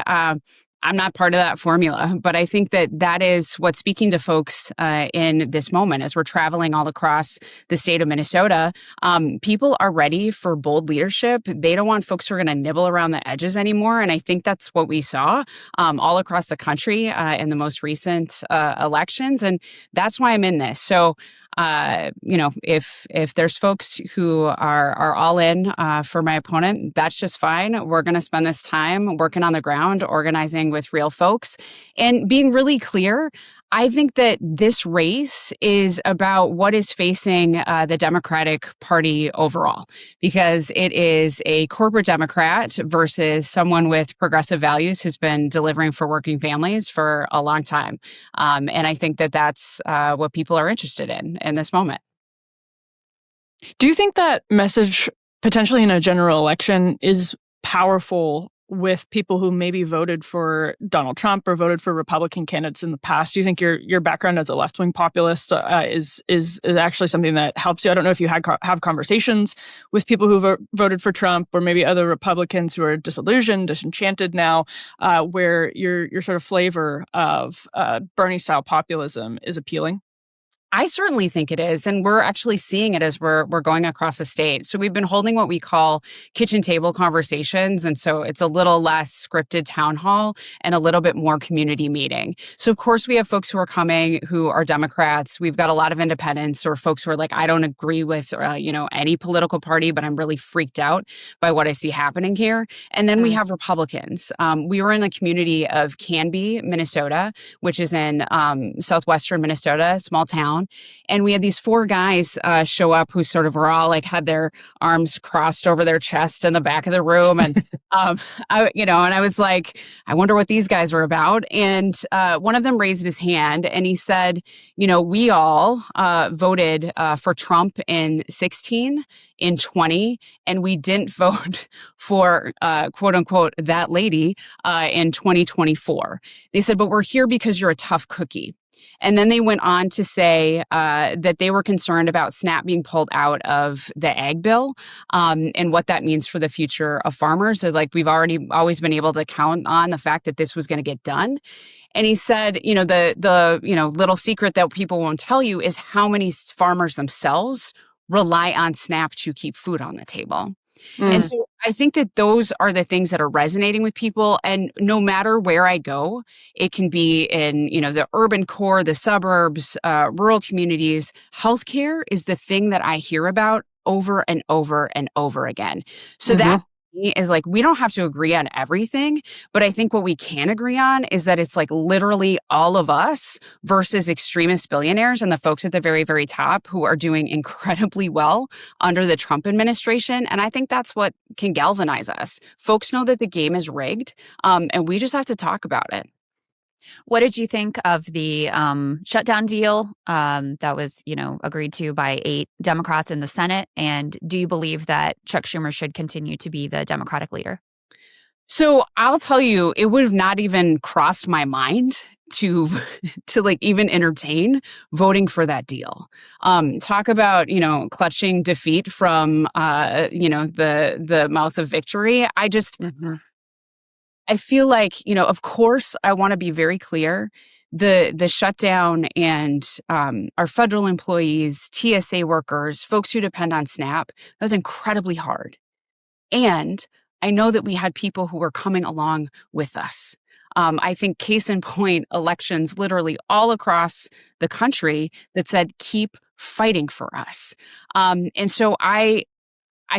I'm not part of that formula, but I think that that is what's speaking to folks in this moment as we're traveling all across the state of Minnesota. People are ready for bold leadership. They don't want folks who are going to nibble around the edges anymore. And I think that's what we saw all across the country in the most recent elections. And that's why I'm in this. So if there's folks who are all in for my opponent, that's just fine. We're going to spend this time working on the ground, organizing with real folks, and being really clear. I think that this race is about what is facing the Democratic Party overall, because it is a corporate Democrat versus someone with progressive values who's been delivering for working families for a long time. And I think that that's what people are interested in this moment. Do you think that message potentially in a general election is powerful with people who maybe voted for Donald Trump or voted for Republican candidates in the past? Do you think your background as a left-wing populist is actually something that helps you? I don't know if you have conversations with people who voted for Trump or maybe other Republicans who are disillusioned, disenchanted now, where your sort of flavor of Bernie-style populism is appealing. I certainly think it is. And we're actually seeing it as we're going across the state. So we've been holding what we call kitchen table conversations. And so it's a little less scripted town hall and a little bit more community meeting. So of course we have folks who are coming who are Democrats. We've got a lot of independents or folks who are like, I don't agree with, any political party, but I'm really freaked out by what I see happening here. And then we have Republicans. We were in the community of Canby, Minnesota, which is in southwestern Minnesota, a small town. And we had these 4 guys show up who sort of were all like had their arms crossed over their chest in the back of the room. And, and I was like, I wonder what these guys were about. And one of them raised his hand and he said, we all voted for Trump in 16, in 20, and we didn't vote for, quote unquote, that lady in 2024. They said, but we're here because you're a tough cookie. And then they went on to say that they were concerned about SNAP being pulled out of the ag bill and what that means for the future of farmers. So, like, we've always been able to count on the fact that this was going to get done. And he said, the little secret that people won't tell you is how many farmers themselves rely on SNAP to keep food on the table. And so I think that those are the things that are resonating with people. And no matter where I go, it can be in, the urban core, the suburbs, rural communities. Healthcare is the thing that I hear about over and over and over again. So that is like, we don't have to agree on everything, but I think what we can agree on is that it's like literally all of us versus extremist billionaires and the folks at the very, very top who are doing incredibly well under the Trump administration. And I think that's what can galvanize us. Folks know that the game is rigged, and we just have to talk about it. What did you think of the shutdown deal that was, agreed to by 8 Democrats in the Senate? And do you believe that Chuck Schumer should continue to be the Democratic leader? So I'll tell you, it would have not even crossed my mind to like even entertain voting for that deal. Talk about, clutching defeat from, the mouth of victory. I just... I feel like, of course, I want to be very clear. The shutdown and our federal employees, TSA workers, folks who depend on SNAP, that was incredibly hard. And I know that we had people who were coming along with us. I think case in point, elections literally all across the country that said, keep fighting for us. And so I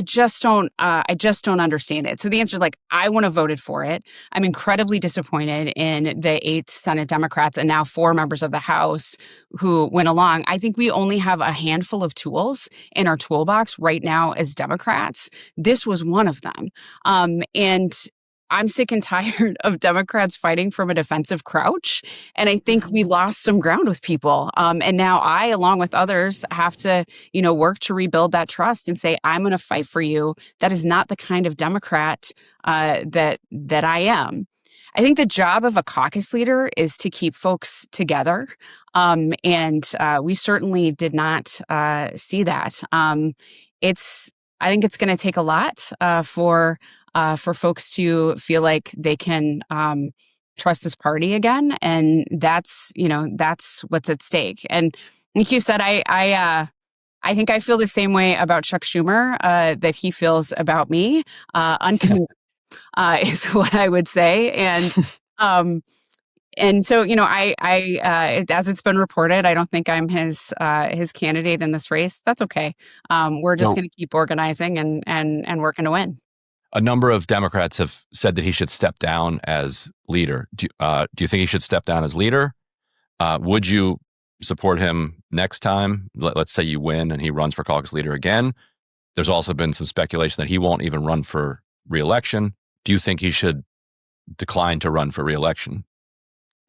just don't understand it. So the answer is like, I wouldn't have voted for it. I'm incredibly disappointed in the 8 Senate Democrats and now 4 members of the House who went along. I think we only have a handful of tools in our toolbox right now as Democrats. This was one of them. And I'm sick and tired of Democrats fighting from a defensive crouch. And I think we lost some ground with people. And now I, along with others, have to, work to rebuild that trust and say, I'm going to fight for you. That is not the kind of Democrat that I am. I think the job of a caucus leader is to keep folks together. And we certainly did not see that. I think it's going to take a lot for folks to feel like they can trust this party again, and that's what's at stake. And like you said, I think I feel the same way about Chuck Schumer that he feels about me. Uncommitted is what I would say, and so, as it's been reported, I don't think I'm his candidate in this race. That's okay. We're just No. going to keep organizing and working to win. A number of Democrats have said that he should step down as leader. Do you think he should step down as leader? Would you support him next time? Let's say you win and he runs for caucus leader again. There's also been some speculation that he won't even run for re-election. Do you think he should decline to run for re-election?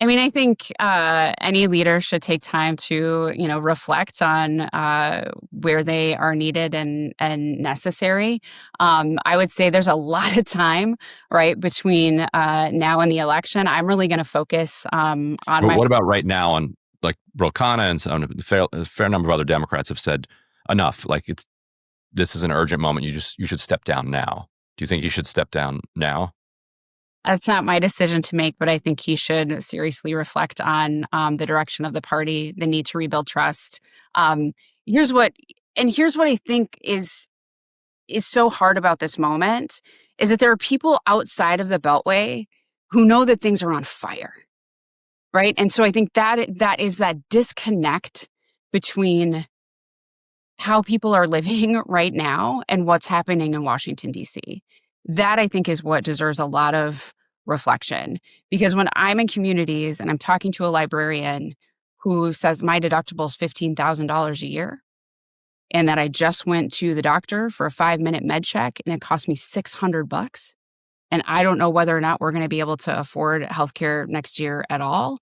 I mean, I think any leader should take time to, reflect on where they are needed and necessary. I would say there's a lot of time, right, between now and the election. I'm really going to focus on What about right now? On like Ro Khanna and a fair number of other Democrats have said enough. Like this is an urgent moment. You should step down now. Do you think he should step down now? That's not my decision to make, but I think he should seriously reflect on the direction of the party, the need to rebuild trust. Here's what I think is so hard about this moment is that there are people outside of the Beltway who know that things are on fire, right? And so I think that is that disconnect between how people are living right now and what's happening in Washington, D.C. That, I think, is what deserves a lot of reflection. Because when I'm in communities and I'm talking to a librarian who says my deductible is $15,000 a year, and that I just went to the doctor for a 5-minute med check and it cost me $600, and I don't know whether or not we're going to be able to afford healthcare next year at all,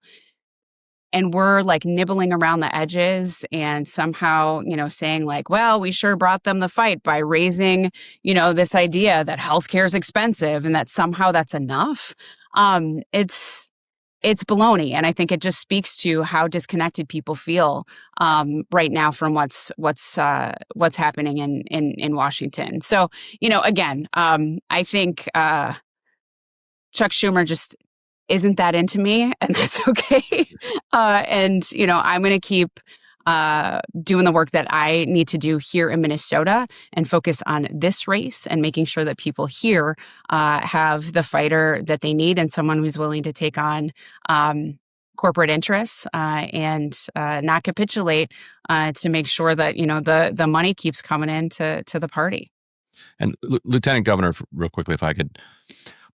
and we're like nibbling around the edges and somehow, saying like, well, we sure brought them the fight by raising, this idea that healthcare is expensive and that somehow that's enough. It's baloney. And I think it just speaks to how disconnected people feel right now from what's happening in Washington. So, again, I think Chuck Schumer just isn't that into me, and that's okay. And, I'm going to keep doing the work that I need to do here in Minnesota and focus on this race and making sure that people here have the fighter that they need and someone who's willing to take on corporate interests and not capitulate to make sure that, the money keeps coming in to the party. And Lieutenant Governor, real quickly, if I could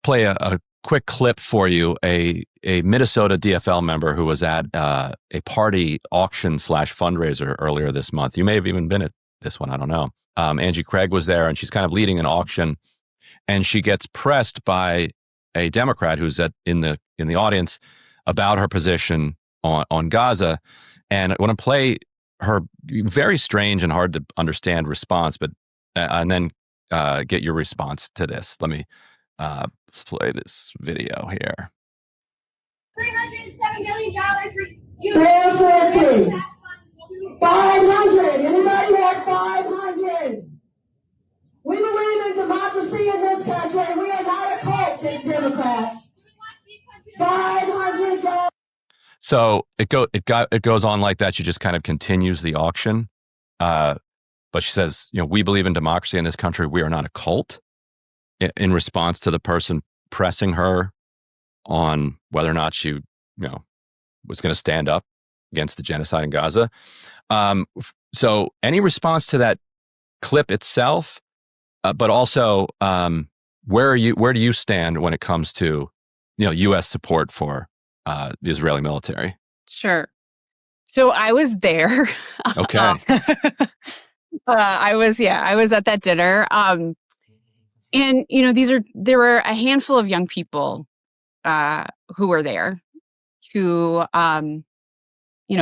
play a quick clip for you, a Minnesota DFL member who was at a party auction / fundraiser earlier this month. You may have even been at this one. I don't know. Angie Craig was there, and she's kind of leading an auction, and she gets pressed by a Democrat who's in the audience about her position on Gaza. And I want to play her very strange and hard to understand response, but and then get your response to this. Let me play this video here. $307 million for 500. Anybody want 500? We believe in democracy in this country. We are not a cult as Democrats. 500. So it goes on like that. She just kind of continues the auction, but she says, we believe in democracy in this country. We are not a cult. In response to the person pressing her on whether or not she, was going to stand up against the genocide in Gaza. So any response to that clip itself, but also where do you stand when it comes to, U.S. support for the Israeli military? There. So I was there. Okay. I was at that dinner. And, there were a handful of young people who were there who,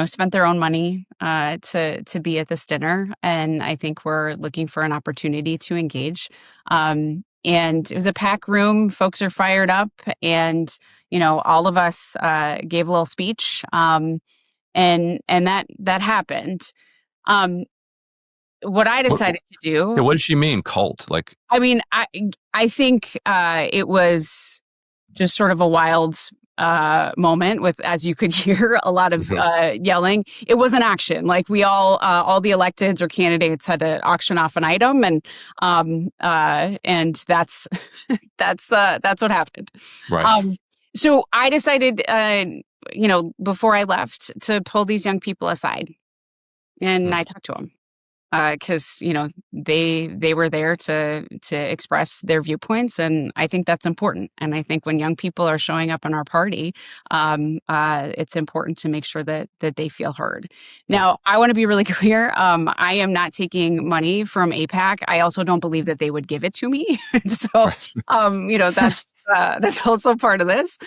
spent their own money to be at this dinner. And I think we're looking for an opportunity to engage. And it was a packed room. Folks are fired up. And, all of us gave a little speech, and that happened. What I decided to do. Yeah, what does she mean, cult? Like, I mean, I think it was just sort of a wild moment with, as you could hear, a lot of yelling. It was an action. Like we all the electeds or candidates had to auction off an item, and that's that's what happened. right. So I decided, before I left, to pull these young people aside, and I talked to them. Because they were there to express their viewpoints, and I think that's important. And I think when young people are showing up in our party, it's important to make sure that they feel heard. Now, I want to be really clear. I am not taking money from AIPAC. I also don't believe that they would give it to me. So, that's also part of this.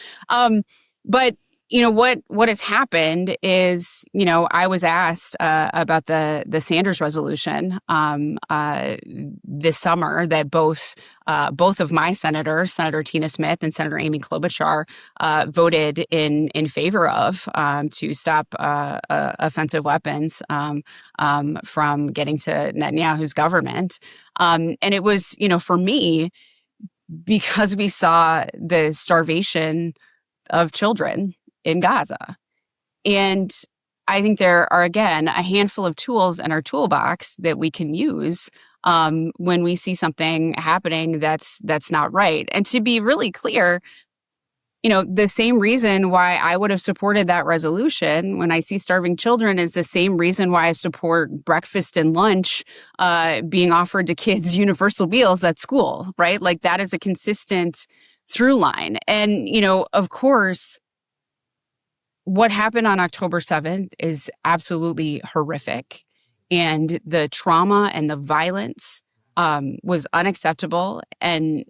But what has happened is, I was asked about the Sanders resolution this summer that both of my senators, Senator Tina Smith and Senator Amy Klobuchar, voted in favor of, to stop offensive weapons from getting to Netanyahu's government. And it was, for me, because we saw the starvation of children in Gaza. And I think there are, again, a handful of tools in our toolbox that we can use when we see something happening that's not right. And to be really clear, the same reason why I would have supported that resolution when I see starving children is the same reason why I support breakfast and lunch being offered to kids, universal meals at school, right? Like that is a consistent through line. And, of course, what happened on October 7th is absolutely horrific. And the trauma and the violence was unacceptable. And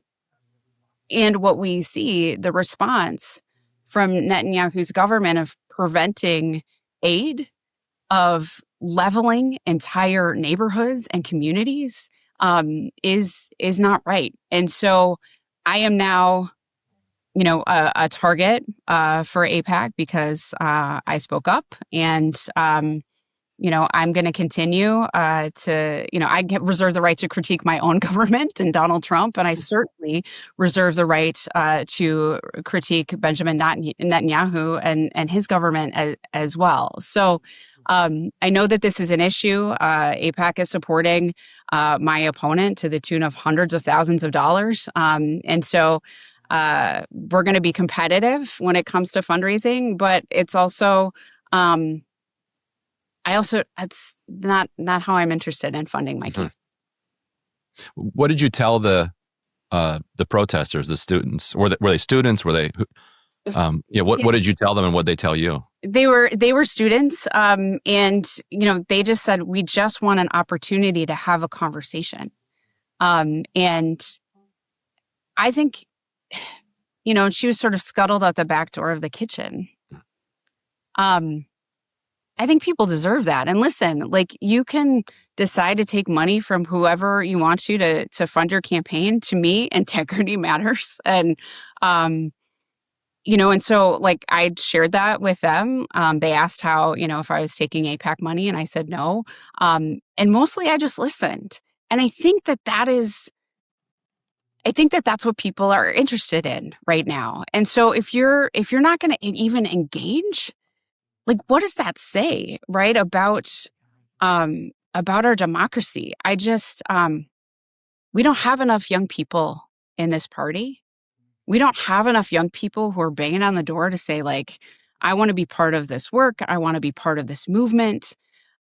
what we see, the response from Netanyahu's government of preventing aid, of leveling entire neighborhoods and communities, is not right. And so I am now a target for AIPAC because I spoke up, and I'm going to continue to, I reserve the right to critique my own government and Donald Trump, and I certainly reserve the right to critique Benjamin Netanyahu and his government as well. So I know that this is an issue. AIPAC is supporting my opponent to the tune of hundreds of thousands of dollars, and so we're going to be competitive when it comes to fundraising, but it's also, it's not how I'm interested in funding my campaign. What did you tell the protesters, the students? Were they students? Were they? What did you tell them, and what did they tell you? They were students, and they just said, we just want an opportunity to have a conversation, and I think. She was sort of scuttled out the back door of the kitchen. I think people deserve that. And listen, like you can decide to take money from whoever you want to fund your campaign. To me, integrity matters. And, and so like I shared that with them. They asked how, if I was taking AIPAC money, and I said no. And mostly I just listened. And I think that's what people are interested in right now. And so if you're not going to even engage, like what does that say, right, about our democracy? I just we don't have enough young people in this party. We don't have enough young people who are banging on the door to say, like, I want to be part of this work. I want to be part of this movement.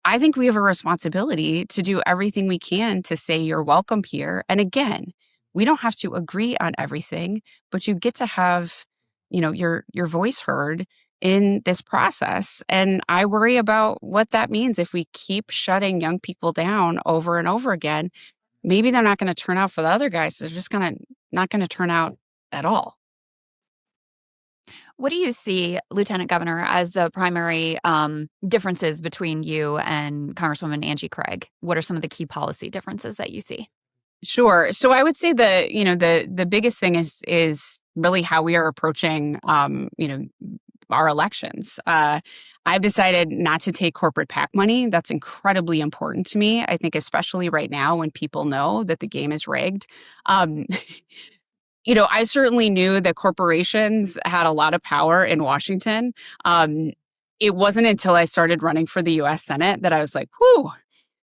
I think we have a responsibility to do everything we can to say you're welcome here. And again, we don't have to agree on everything, but you get to have, your voice heard in this process. And I worry about what that means if we keep shutting young people down over and over again. Maybe they're not going to turn out for the other guys. They're just not going to turn out at all. What do you see, Lieutenant Governor, as the primary differences between you and Congresswoman Angie Craig? What are some of the key policy differences that you see? Sure. So I would say the biggest thing is really how we are approaching, our elections. I've decided not to take corporate PAC money. That's incredibly important to me. I think especially right now when people know that the game is rigged. Um, I certainly knew that corporations had a lot of power in Washington. Um, it wasn't until I started running for the US Senate that I was like, whew,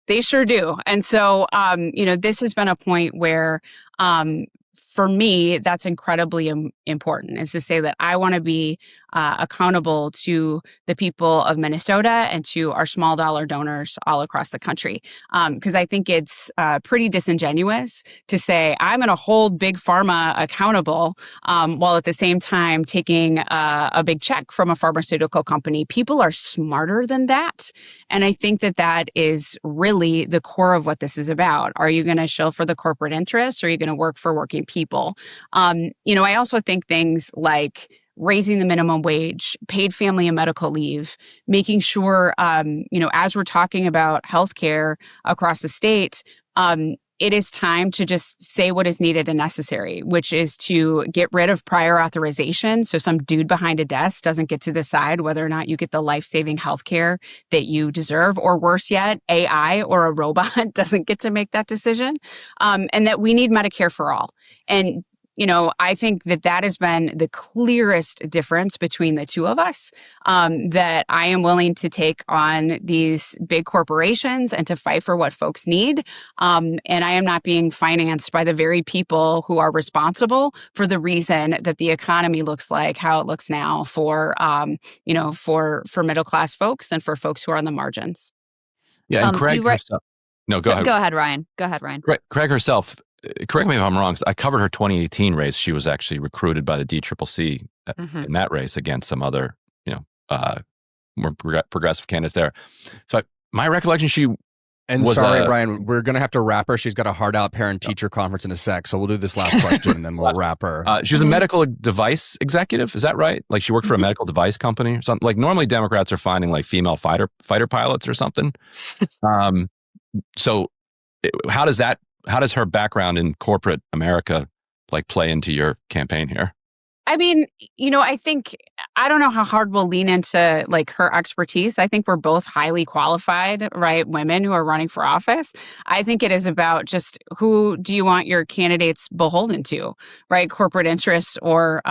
they sure do. And so, this has been a point where, for me, that's incredibly important, is to say that I want to be accountable to the people of Minnesota and to our small dollar donors all across the country. Because I think it's pretty disingenuous to say I'm going to hold big pharma accountable while at the same time taking a big check from a pharmaceutical company. People are smarter than that. And I think that that is really the core of what this is about. Are you going to shill for the corporate interests, or are you going to work for working people? I also think things like raising the minimum wage, paid family and medical leave, making sure, as we're talking about healthcare across the state, it is time to just say what is needed and necessary, which is to get rid of prior authorization. So some dude behind a desk doesn't get to decide whether or not you get the life-saving healthcare that you deserve, or worse yet, AI or a robot doesn't get to make that decision, and that we need Medicare for all. And I think that that has been the clearest difference between the two of us, that I am willing to take on these big corporations and to fight for what folks need. And I am not being financed by the very people who are responsible for the reason that the economy looks like how it looks now for middle class folks and for folks who are on the margins. Yeah, and Craig herself. No, go ahead. Go ahead, Ryan. Go ahead, Ryan. Craig herself. Correct me if I'm wrong. I covered her 2018 race. She was actually recruited by the DCCC in that race against some other, more progressive candidates there. So my recollection, she And was, sorry, Ryan, we're going to have to wrap her. She's got a hard out parent-teacher conference in a sec, so we'll do this last question and then we'll wrap her. She was a medical device executive. Is that right? Like she worked for a medical device company or something? Like normally Democrats are finding like female fighter pilots or something. So how does her background in corporate America like play into your campaign here? I mean, I think, I don't know how hard we'll lean into like her expertise. I think we're both highly qualified, right? Women who are running for office. I think it is about just who do you want your candidates beholden to, right? Corporate interests or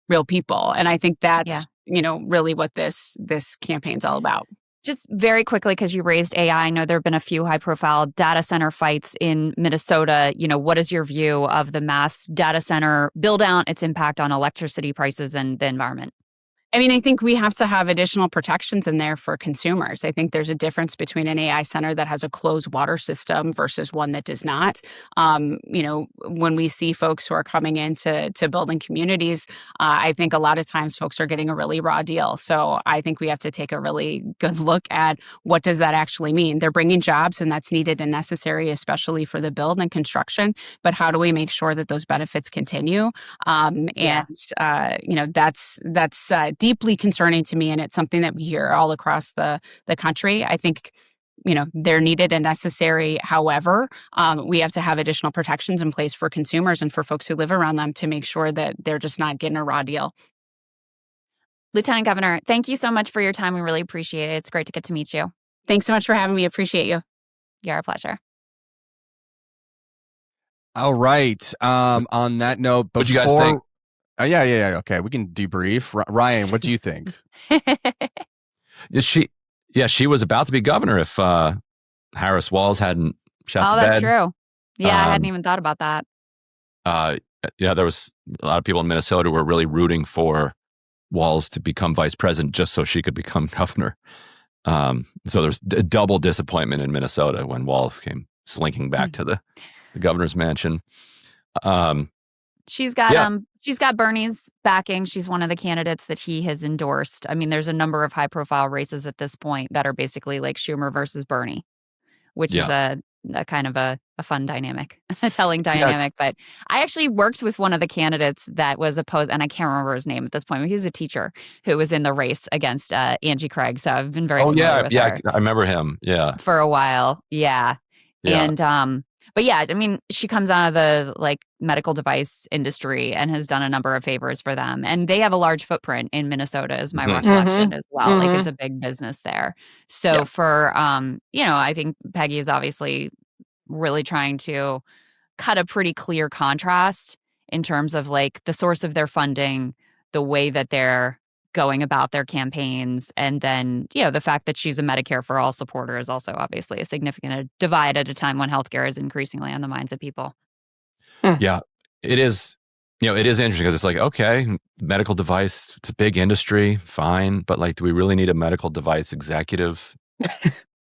real people. And I think that's, really what this campaign's all about. Just very quickly, because you raised AI, I know there have been a few high-profile data center fights in Minnesota. What is your view of the mass data center build-out, its impact on electricity prices and the environment? I mean, I think we have to have additional protections in there for consumers. I think there's a difference between an AI center that has a closed water system versus one that does not. When we see folks who are coming into building communities, I think a lot of times folks are getting a really raw deal. So I think we have to take a really good look at what does that actually mean. They're bringing jobs, and that's needed and necessary, especially for the build and construction. But how do we make sure that those benefits continue? That's deeply concerning to me, and it's something that we hear all across the country. I think, they're needed and necessary. However, we have to have additional protections in place for consumers and for folks who live around them to make sure that they're just not getting a raw deal. Lieutenant Governor, thank you so much for your time. We really appreciate it. It's great to get to meet you. Thanks so much for having me. Appreciate you. You're a pleasure. All right. On that note, What'd you guys think? Yeah. Okay, we can debrief. Ryan, what do you think? She was about to be governor if Harris Walz hadn't shot the bed. Oh, that's true. Yeah, I hadn't even thought about that. There was a lot of people in Minnesota who were really rooting for Walz to become vice president just so she could become governor. So there's a double disappointment in Minnesota when Walz came slinking back to the governor's mansion. She's got Bernie's backing. She's one of the candidates that he has endorsed. I mean, there's a number of high-profile races at this point that are basically like Schumer versus Bernie, which is a kind of a fun dynamic, a telling dynamic. But I actually worked with one of the candidates that was opposed, and I can't remember his name at this point. He was a teacher who was in the race against Angie Craig. So I've been very familiar with her. I remember him. Yeah, for a while. Yeah. And But yeah, I mean, she comes out of the like medical device industry and has done a number of favors for them. And they have a large footprint in Minnesota, is my recollection as well. Like it's a big business there. So for, I think Peggy is obviously really trying to cut a pretty clear contrast in terms of like the source of their funding, the way that they're going about their campaigns, and then the fact that she's a Medicare for All supporter is also obviously a significant divide at a time when healthcare is increasingly on the minds of people. Yeah, it is. It is interesting because it's like, okay, medical device, it's a big industry, fine, but like, do we really need a medical device executive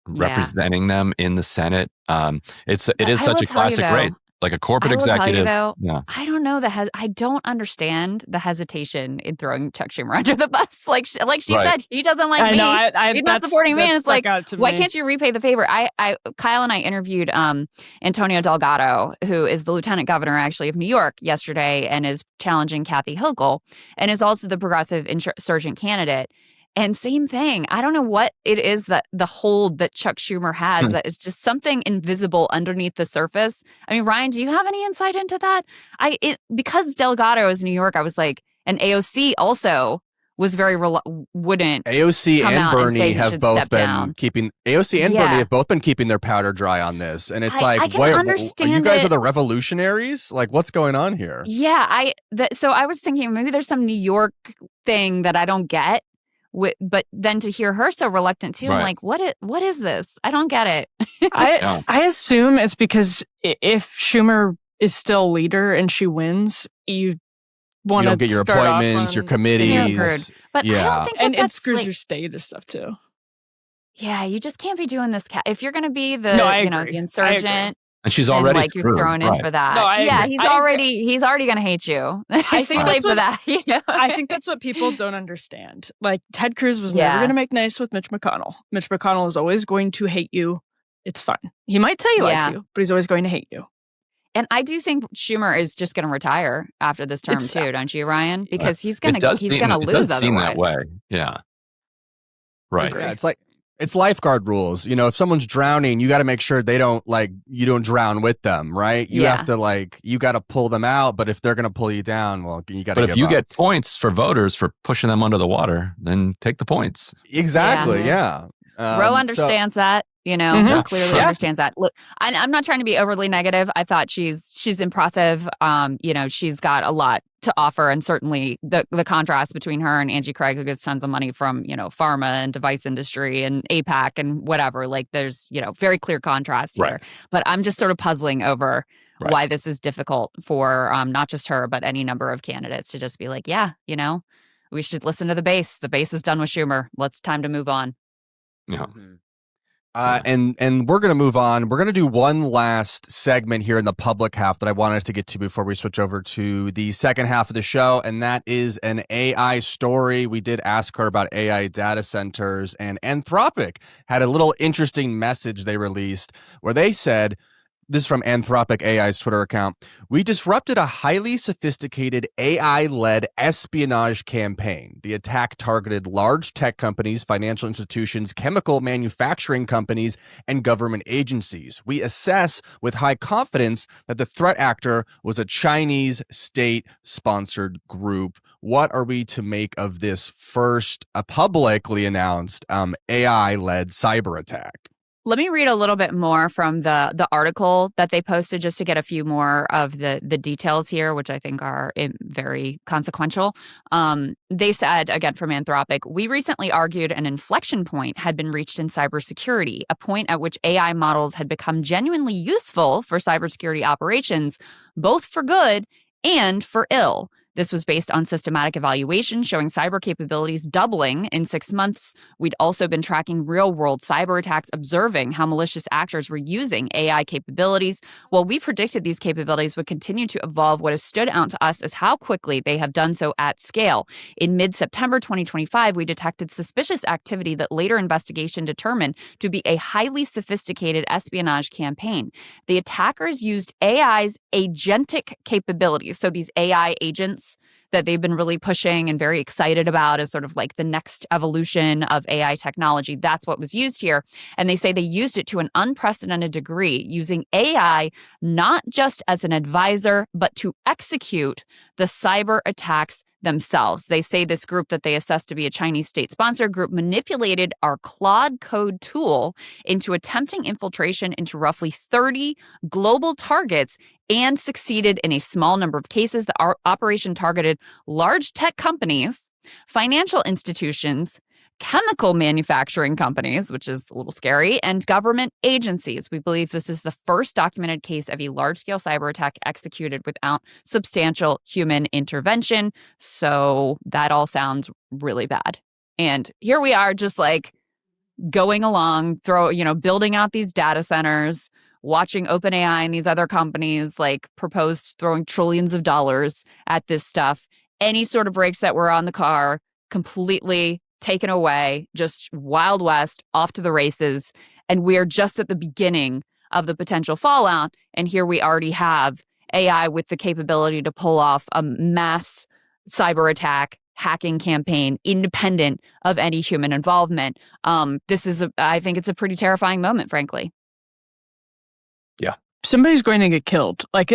representing them in the Senate? It is such a classic rate. Like a corporate executive. I don't know I don't understand the hesitation in throwing Chuck Schumer under the bus. Like she said, he doesn't like me. He's not supporting me. And it's like, why can't you repay the favor? Kyle and I interviewed Antonio Delgado, who is the lieutenant governor actually of New York yesterday and is challenging Kathy Hochul and is also the progressive insurgent candidate. And same thing. I don't know what it is that the hold that Chuck Schumer has that is just something invisible underneath the surface. I mean, Ryan, do you have any insight into that? Because Delgado is New York, I was like, and AOC also was very wouldn't. AOC and Bernie have both been keeping Bernie have both been keeping their powder dry on this, and it's like, wait, are you guys are the revolutionaries? Like, what's going on here? Yeah, so I was thinking maybe there's some New York thing that I don't get. But then to hear her so reluctant too, I'm like, what is this? I don't get it. I assume it's because if Schumer is still leader and she wins, you want to get your appointments, your committees. But I don't think and it screws your state or stuff too. Yeah, you just can't be doing this. If you're going to be the insurgent. And she's already like you're thrown in for that. No, he's already going to hate you. It's too late for that. I think that's what people don't understand. Like Ted Cruz was never going to make nice with Mitch McConnell. Mitch McConnell is always going to hate you. It's fine. He might tell you likes you, but he's always going to hate you. And I do think Schumer is just going to retire after this term too, don't you, Ryan? Because he's going to lose otherwise. It does seem that way. Yeah. Right. Yeah, it's like. It's lifeguard rules. If someone's drowning, you got to make sure you don't drown with them, right? You have to you got to pull them out. But if they're going to pull you down, well, you got to. But if you get points for voters for pushing them under the water, then take the points. Exactly. Yeah. Roe understands that. Clearly understands that. Look, I'm not trying to be overly negative. I thought she's impressive. She's got a lot to offer, and certainly the contrast between her and Angie Craig, who gets tons of money from pharma and device industry and APAC and whatever. Like there's very clear contrast here. But I'm just sort of puzzling over why this is difficult for not just her but any number of candidates to just be like, we should listen to the base. The base is done with Schumer. Time to move on. Yeah. And we're going to move on. We're going to do one last segment here in the public half that I wanted to get to before we switch over to the second half of the show, and that is an AI story. We did ask her about AI data centers, and Anthropic had a little interesting message they released where they said, this is from Anthropic AI's Twitter account, "We disrupted a highly sophisticated AI-led espionage campaign. The attack targeted large tech companies, financial institutions, chemical manufacturing companies, and government agencies. We assess with high confidence that the threat actor was a Chinese state-sponsored group." What are we to make of this first publicly announced AI-led cyber attack? Let me read a little bit more from the article that they posted just to get a few more of the details here, which I think are very consequential. They said, again from Anthropic, "We recently argued an inflection point had been reached in cybersecurity, a point at which AI models had become genuinely useful for cybersecurity operations, both for good and for ill. This was based on systematic evaluation showing cyber capabilities doubling in 6 months. We'd also been tracking real-world cyber attacks, observing how malicious actors were using AI capabilities. While we predicted these capabilities would continue to evolve, what has stood out to us is how quickly they have done so at scale. In mid-September 2025, we detected suspicious activity that later investigation determined to be a highly sophisticated espionage campaign. The attackers used AI's agentic capabilities, so these AI agents that they've been really pushing and very excited about as sort of like the next evolution of AI technology. That's what was used here. And they say they used it to an unprecedented degree, using AI not just as an advisor, but to execute the cyber attacks themselves. They say this group that they assessed to be a Chinese state-sponsored group manipulated our Claude Code tool into attempting infiltration into roughly 30 global targets and succeeded in a small number of cases. The operation targeted large tech companies, financial institutions, chemical manufacturing companies, which is a little scary, and government agencies. We believe this is the first documented case of a large-scale cyber attack executed without substantial human intervention. So that all sounds really bad. And here we are just like going along, building out these data centers, watching OpenAI and these other companies like propose throwing trillions of dollars at this stuff. Any sort of brakes that were on the car completely taken away, just Wild West, off to the races. And we're just at the beginning of the potential fallout. And here we already have AI with the capability to pull off a mass cyber attack, hacking campaign, independent of any human involvement. I think it's a pretty terrifying moment, frankly. Yeah. Somebody's going to get killed. Like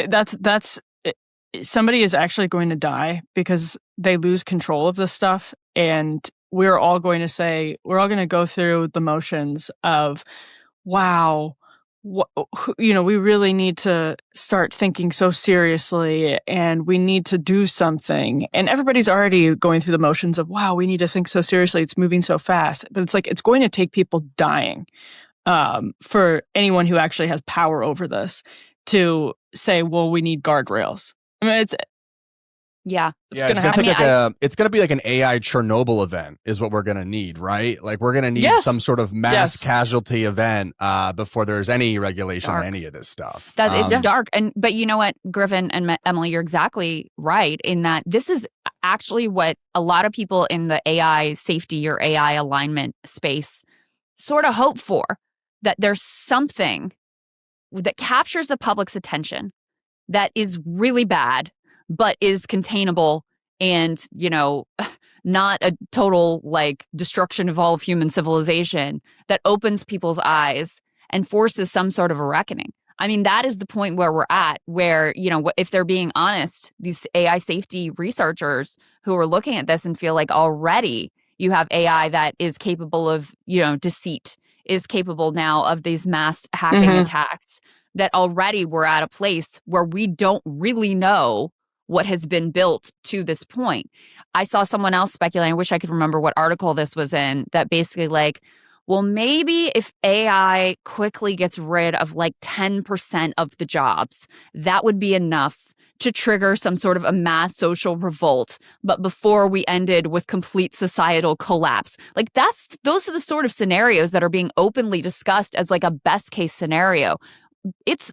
somebody is actually going to die because they lose control of this stuff. And we're all going to go through the motions of, wow, we really need to start thinking so seriously and we need to do something. And everybody's already going through the motions of, wow, we need to think so seriously. It's moving so fast. But it's like, it's going to take people dying for anyone who actually has power over this to say, well, we need guardrails. I mean, it's gonna be like an AI Chernobyl event is what we're gonna need, right? Like we're gonna need some sort of mass casualty event before there's any regulation on any of this stuff. It's dark, but you know what, Griffin and Emily, you're exactly right in that this is actually what a lot of people in the AI safety or AI alignment space sort of hope for, that there's something that captures the public's attention that is really bad, but is containable and, not a total like destruction of all of human civilization, that opens people's eyes and forces some sort of a reckoning. I mean, that is the point where we're at, where, if they're being honest, these AI safety researchers who are looking at this and feel like already you have AI that is capable of, deceit, is capable now of these mass hacking attacks, that already we're at a place where we don't really know what has been built to this point. I saw someone else speculating, I wish I could remember what article this was in, that basically like, well, maybe if AI quickly gets rid of like 10% of the jobs, that would be enough to trigger some sort of a mass social revolt, but before we ended with complete societal collapse. Like those are the sort of scenarios that are being openly discussed as like a best case scenario. It's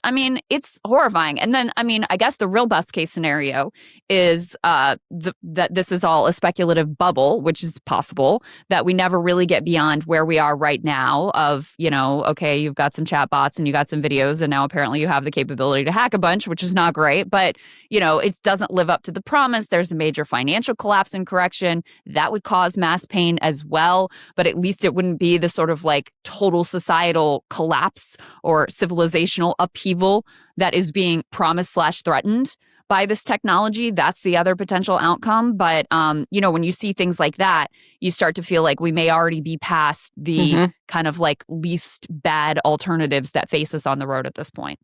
horrifying. And then, I guess the real best case scenario is that this is all a speculative bubble, which is possible, that we never really get beyond where we are right now of, okay, you've got some chat bots and you got some videos and now apparently you have the capability to hack a bunch, which is not great, but, it doesn't live up to the promise. There's a major financial collapse and correction that would cause mass pain as well, but at least it wouldn't be the sort of like total societal collapse or civilizational upheaval that is being promised/threatened by this technology. That's the other potential outcome. But, when you see things like that, you start to feel like we may already be past the kind of like least bad alternatives that face us on the road at this point.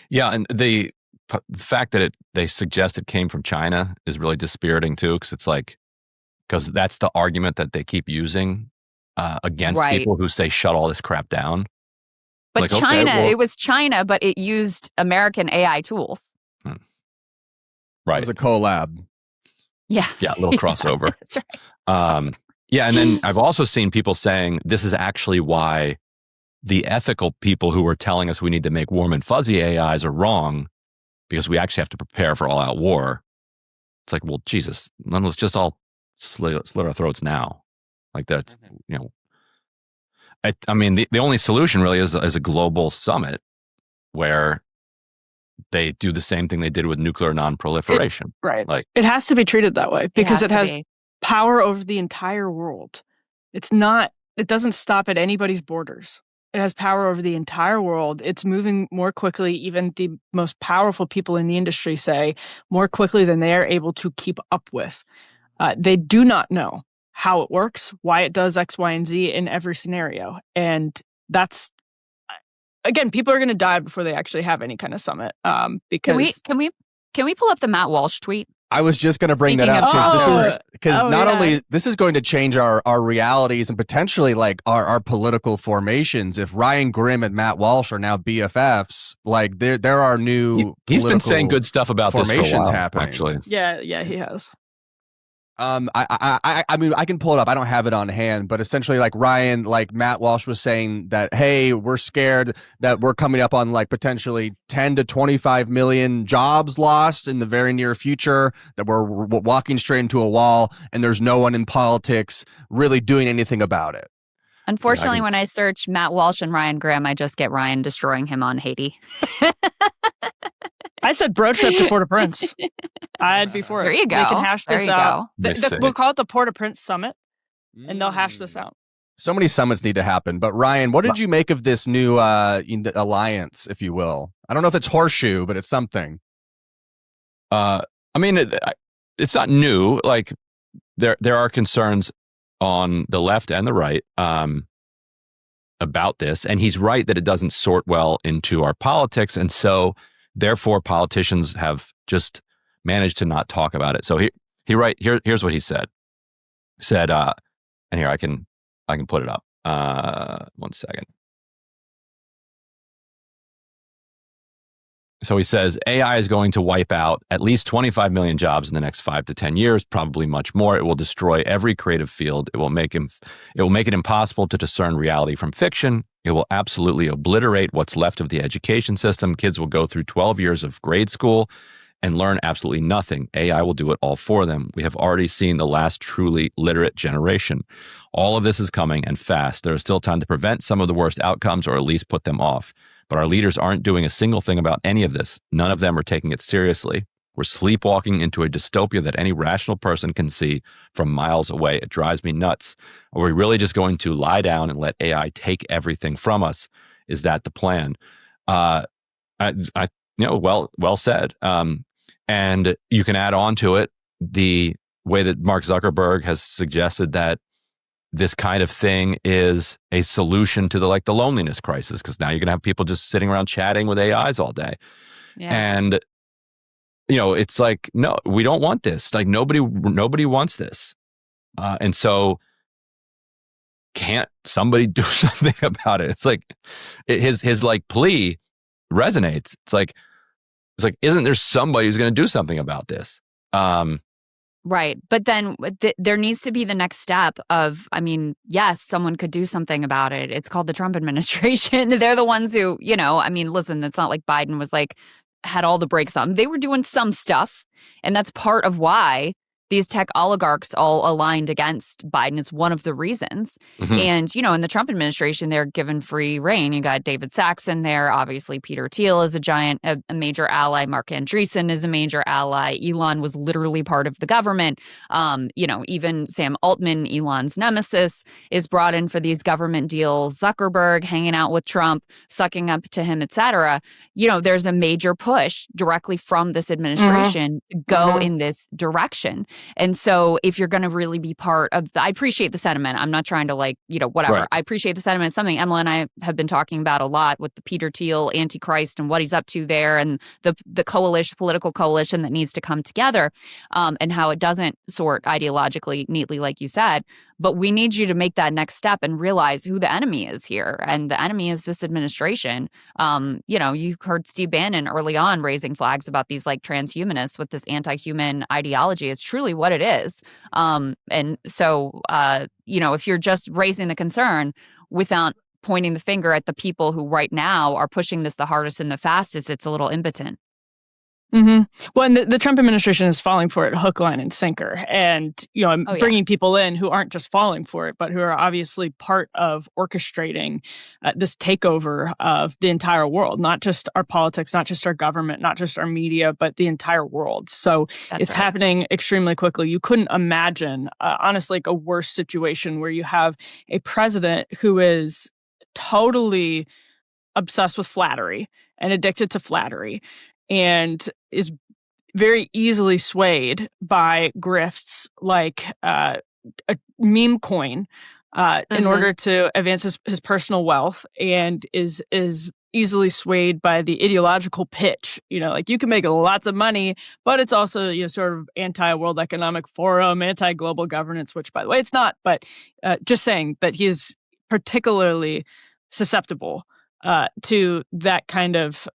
Yeah. And the fact that they suggest it came from China is really dispiriting too, because it's like, because that's the argument that they keep using against people who say shut all this crap down. But like, China, okay, well, it was China, but it used American AI tools. Right. It was a collab. Yeah. Yeah, a little crossover. That's right. Yeah, and then I've also seen people saying this is actually why the ethical people who are telling us we need to make warm and fuzzy AIs are wrong, because we actually have to prepare for all-out war. It's like, well, Jesus, then let's just all slit our throats now. Like that's, the only solution really is a global summit where they do the same thing they did with nuclear non-proliferation. Right. Like, it has to be treated that way because it has be. power over the entire world. It doesn't stop at anybody's borders. It has power over the entire world. It's moving more quickly. Even the most powerful people in the industry say more quickly than they are able to keep up with. They do not know how it works, why it does X, Y, and Z in every scenario. And that's, again, people are going to die before they actually have any kind of summit. Because Can we pull up the Matt Walsh tweet? I was just going to bring that Speaking up because not yeah. only this is going to change our realities and potentially like our political formations. If Ryan Grimm and Matt Walsh are now BFFs, like there are new he's been political saying good stuff about this for a formations while, happening. actually. yeah, he has. I mean, I can pull it up. I don't have it on hand, but essentially, like Matt Walsh was saying that, hey, we're scared that we're coming up on like potentially 10 to 25 million jobs lost in the very near future, that we're walking straight into a wall, and there's no one in politics really doing anything about it. Unfortunately, when I search Matt Walsh and Ryan Graham, I just get Ryan destroying him on Haiti. I said bro trip to Port-au-Prince. I'd be for it. There you go. They can hash this out. We'll call it the Port-au-Prince Summit, and they'll hash this out. So many summits need to happen. But Ryan, what did you make of this new alliance, if you will? I don't know if it's horseshoe, but it's something. I mean, it's not new. Like there are concerns on the left and the right about this, and he's right that it doesn't sort well into our politics, and so therefore politicians have just managed to not talk about it. So here's what he said. He said, and here I can put it up. 1 second. So he says, AI is going to wipe out at least 25 million jobs in the next 5 to 10 years, probably much more. It will destroy every creative field. It will make it impossible to discern reality from fiction. It will absolutely obliterate what's left of the education system. Kids will go through 12 years of grade school and learn absolutely nothing. AI will do it all for them. We have already seen the last truly literate generation. All of this is coming, and fast. There is still time to prevent some of the worst outcomes, or at least put them off. But our leaders aren't doing a single thing about any of this. None of them are taking it seriously. We're sleepwalking into a dystopia that any rational person can see from miles away. It drives me nuts. Are we really just going to lie down and let AI take everything from us? Is that the plan? Well said. And you can add on to it the way that Mark Zuckerberg has suggested that this kind of thing is a solution to the loneliness crisis, because now you're going to have people just sitting around chatting with AIs all day. Yeah. And it's like, no, we don't want this. Like nobody wants this. And so can't somebody do something about it? It's like his like plea resonates. It's like, isn't there somebody who's going to do something about this? Right. But then there needs to be the next step of, I mean, yes, someone could do something about it. It's called the Trump administration. They're the ones who, I mean, listen, it's not like Biden was had all the brakes on. They were doing some stuff. And that's part of why these tech oligarchs all aligned against Biden is one of the reasons. Mm-hmm. And, in the Trump administration, they're given free reign. You got David Sachs in there. Obviously, Peter Thiel is a major ally. Mark Andreessen is a major ally. Elon was literally part of the government. Even Sam Altman, Elon's nemesis, is brought in for these government deals. Zuckerberg hanging out with Trump, sucking up to him, et cetera. There's a major push directly from this administration to go in this direction. And so if you're going to really be part of I appreciate the sentiment. I'm not trying to whatever. Right. I appreciate the sentiment. It's something Emma and I have been talking about a lot with the Peter Thiel Antichrist and what he's up to there, and the political coalition that needs to come together, and how it doesn't sort ideologically neatly, like you said. But we need you to make that next step and realize who the enemy is here. And the enemy is this administration. You heard Steve Bannon early on raising flags about these transhumanists with this anti-human ideology. It's truly what it is. And so, if you're just raising the concern without pointing the finger at the people who right now are pushing this the hardest and the fastest, it's a little impotent. Mm-hmm. Well, and the Trump administration is falling for it hook, line, and sinker. And, bringing people in who aren't just falling for it, but who are obviously part of orchestrating this takeover of the entire world, not just our politics, not just our government, not just our media, but the entire world. So it's happening extremely quickly. You couldn't imagine, honestly, like a worse situation where you have a president who is totally obsessed with flattery and addicted to flattery and is very easily swayed by grifts like a meme coin in order to advance his personal wealth, and is easily swayed by the ideological pitch. Like, you can make lots of money, but it's also sort of anti-World Economic Forum, anti-global governance, which, by the way, it's not. But just saying that he is particularly susceptible to that kind of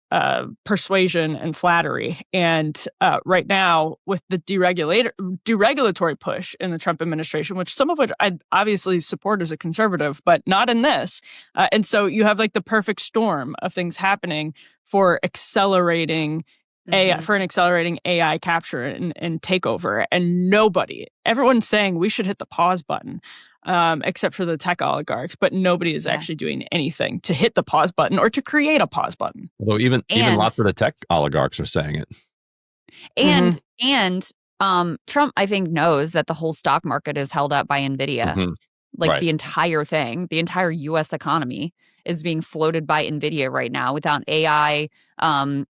persuasion and flattery. And right now, with the deregulatory push in the Trump administration, which some of which I obviously support as a conservative, but not in this. And so you have like the perfect storm of things happening for accelerating AI capture and takeover. And everyone's saying we should hit the pause button. Except for the tech oligarchs, but nobody is actually doing anything to hit the pause button or to create a pause button. Although even lots of the tech oligarchs are saying it. And Trump, I think, knows that the whole stock market is held up by NVIDIA. The entire thing, the entire U.S. economy is being floated by NVIDIA right now. Without AI, and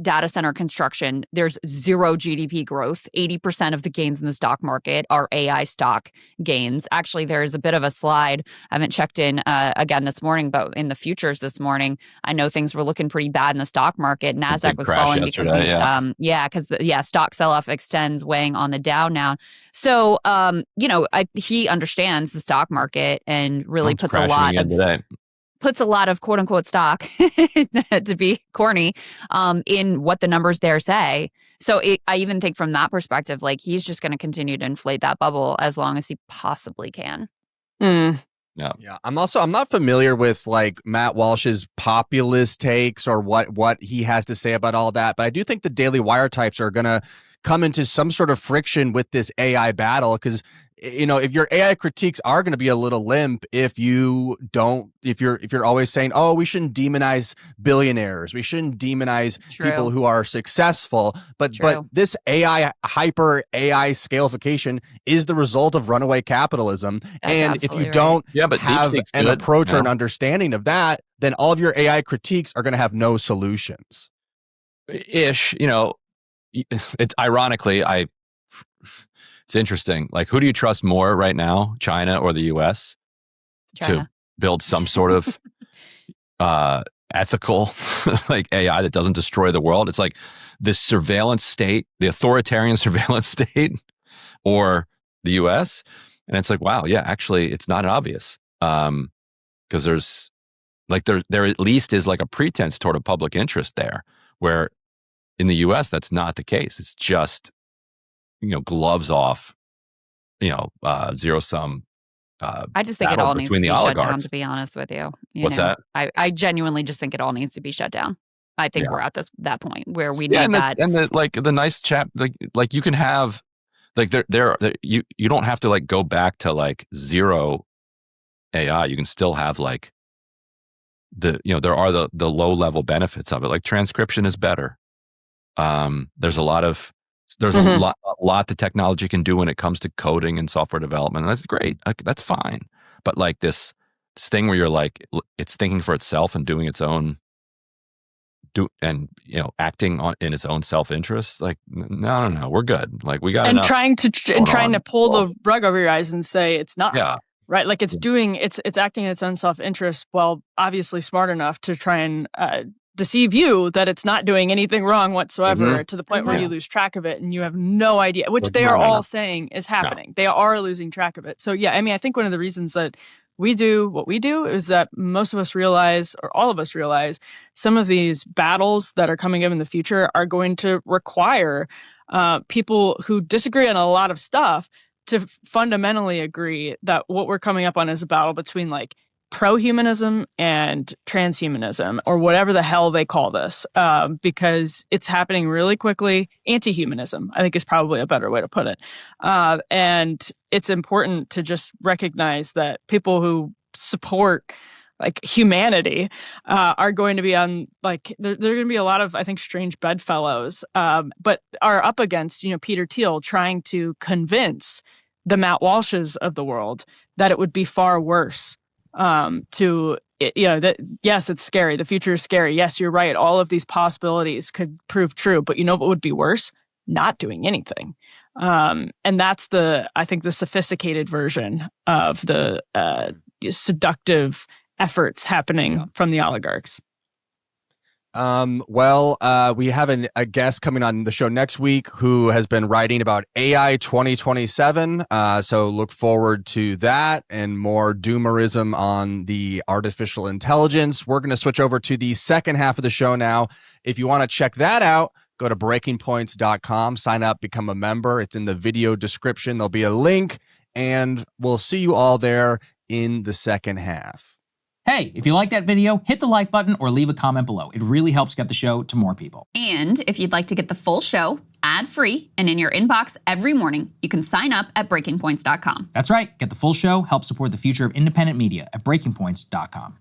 data center construction, there's zero GDP growth. 80% of the gains in the stock market are AI stock gains. Actually, there is a bit of a slide. I haven't checked in again this morning, but in the futures this morning, I know things were looking pretty bad in the stock market. NASDAQ was falling because stock sell-off extends, weighing on the Dow now. So, he understands the stock market and really puts a lot of quote unquote stock, to be corny, in what the numbers there say. So I even think from that perspective, like, he's just going to continue to inflate that bubble as long as he possibly can. Yeah. I'm not familiar with like Matt Walsh's populist takes or what he has to say about all that, but I do think the Daily Wire types are going to come into some sort of friction with this AI battle, because if your AI critiques are going to be a little limp if you're always saying, oh, we shouldn't demonize billionaires, we shouldn't demonize people who are successful, but this hyper AI scalification is the result of runaway capitalism. And if you don't have an approach or an understanding of that, then all of your AI critiques are going to have no solutions. It's ironically, it's interesting. Like, who do you trust more right now, China or the U.S. to build some sort of ethical like AI that doesn't destroy the world? It's like this surveillance state, the authoritarian surveillance state, or the U.S. And it's like, wow, yeah, actually, it's not obvious, because there's like there at least is like a pretense toward a public interest there, where in the U.S. that's not the case. It's just gloves off, zero sum. I just think it all needs to be shut down, to be honest with you. What's that? I genuinely just think it all needs to be shut down. I think we're at that point where we need that. And the nice chap, like you can have, like you don't have to like go back to like zero AI. You can still have like there are the low level benefits of it. Like transcription is better. There's a lot the technology can do when it comes to coding and software development. And that's great. That's fine. But like this thing where you're like, it's thinking for itself and doing its own, acting in its own self-interest. Like, no, we're good. Like, we got and trying to pull the rug over your eyes and say it's not. Yeah. Right. Like, it's acting in its own self-interest, while obviously smart enough to try and deceive you that it's not doing anything wrong whatsoever, to the point where you lose track of it and you have no idea, which they are all saying is happening. No. They are losing track of it. So yeah, I mean, I think one of the reasons that we do what we do is that most of us realize, or all of us realize, some of these battles that are coming up in the future are going to require people who disagree on a lot of stuff to fundamentally agree that what we're coming up on is a battle between like pro-humanism and transhumanism, or whatever the hell they call this, because it's happening really quickly. Anti-humanism, I think, is probably a better way to put it. And it's important to just recognize that people who support humanity are going to be on there are going to be a lot of, I think, strange bedfellows, but are up against Peter Thiel trying to convince the Matt Walshes of the world that it would be far worse that yes, it's scary. The future is scary. Yes, you're right. All of these possibilities could prove true, but what would be worse? Not doing anything. And that's I think the sophisticated version of the seductive efforts happening from the oligarchs. We have a guest coming on the show next week who has been writing about AI 2027. So look forward to that and more doomerism on the artificial intelligence. We're going to switch over to the second half of the show now. If you want to check that out, go to breakingpoints.com, sign up, become a member. It's in the video description. There'll be a link, and we'll see you all there in the second half. Hey, if you like that video, hit the like button or leave a comment below. It really helps get the show to more people. And if you'd like to get the full show ad-free and in your inbox every morning, you can sign up at breakingpoints.com. That's right. Get the full show, help support the future of independent media at breakingpoints.com.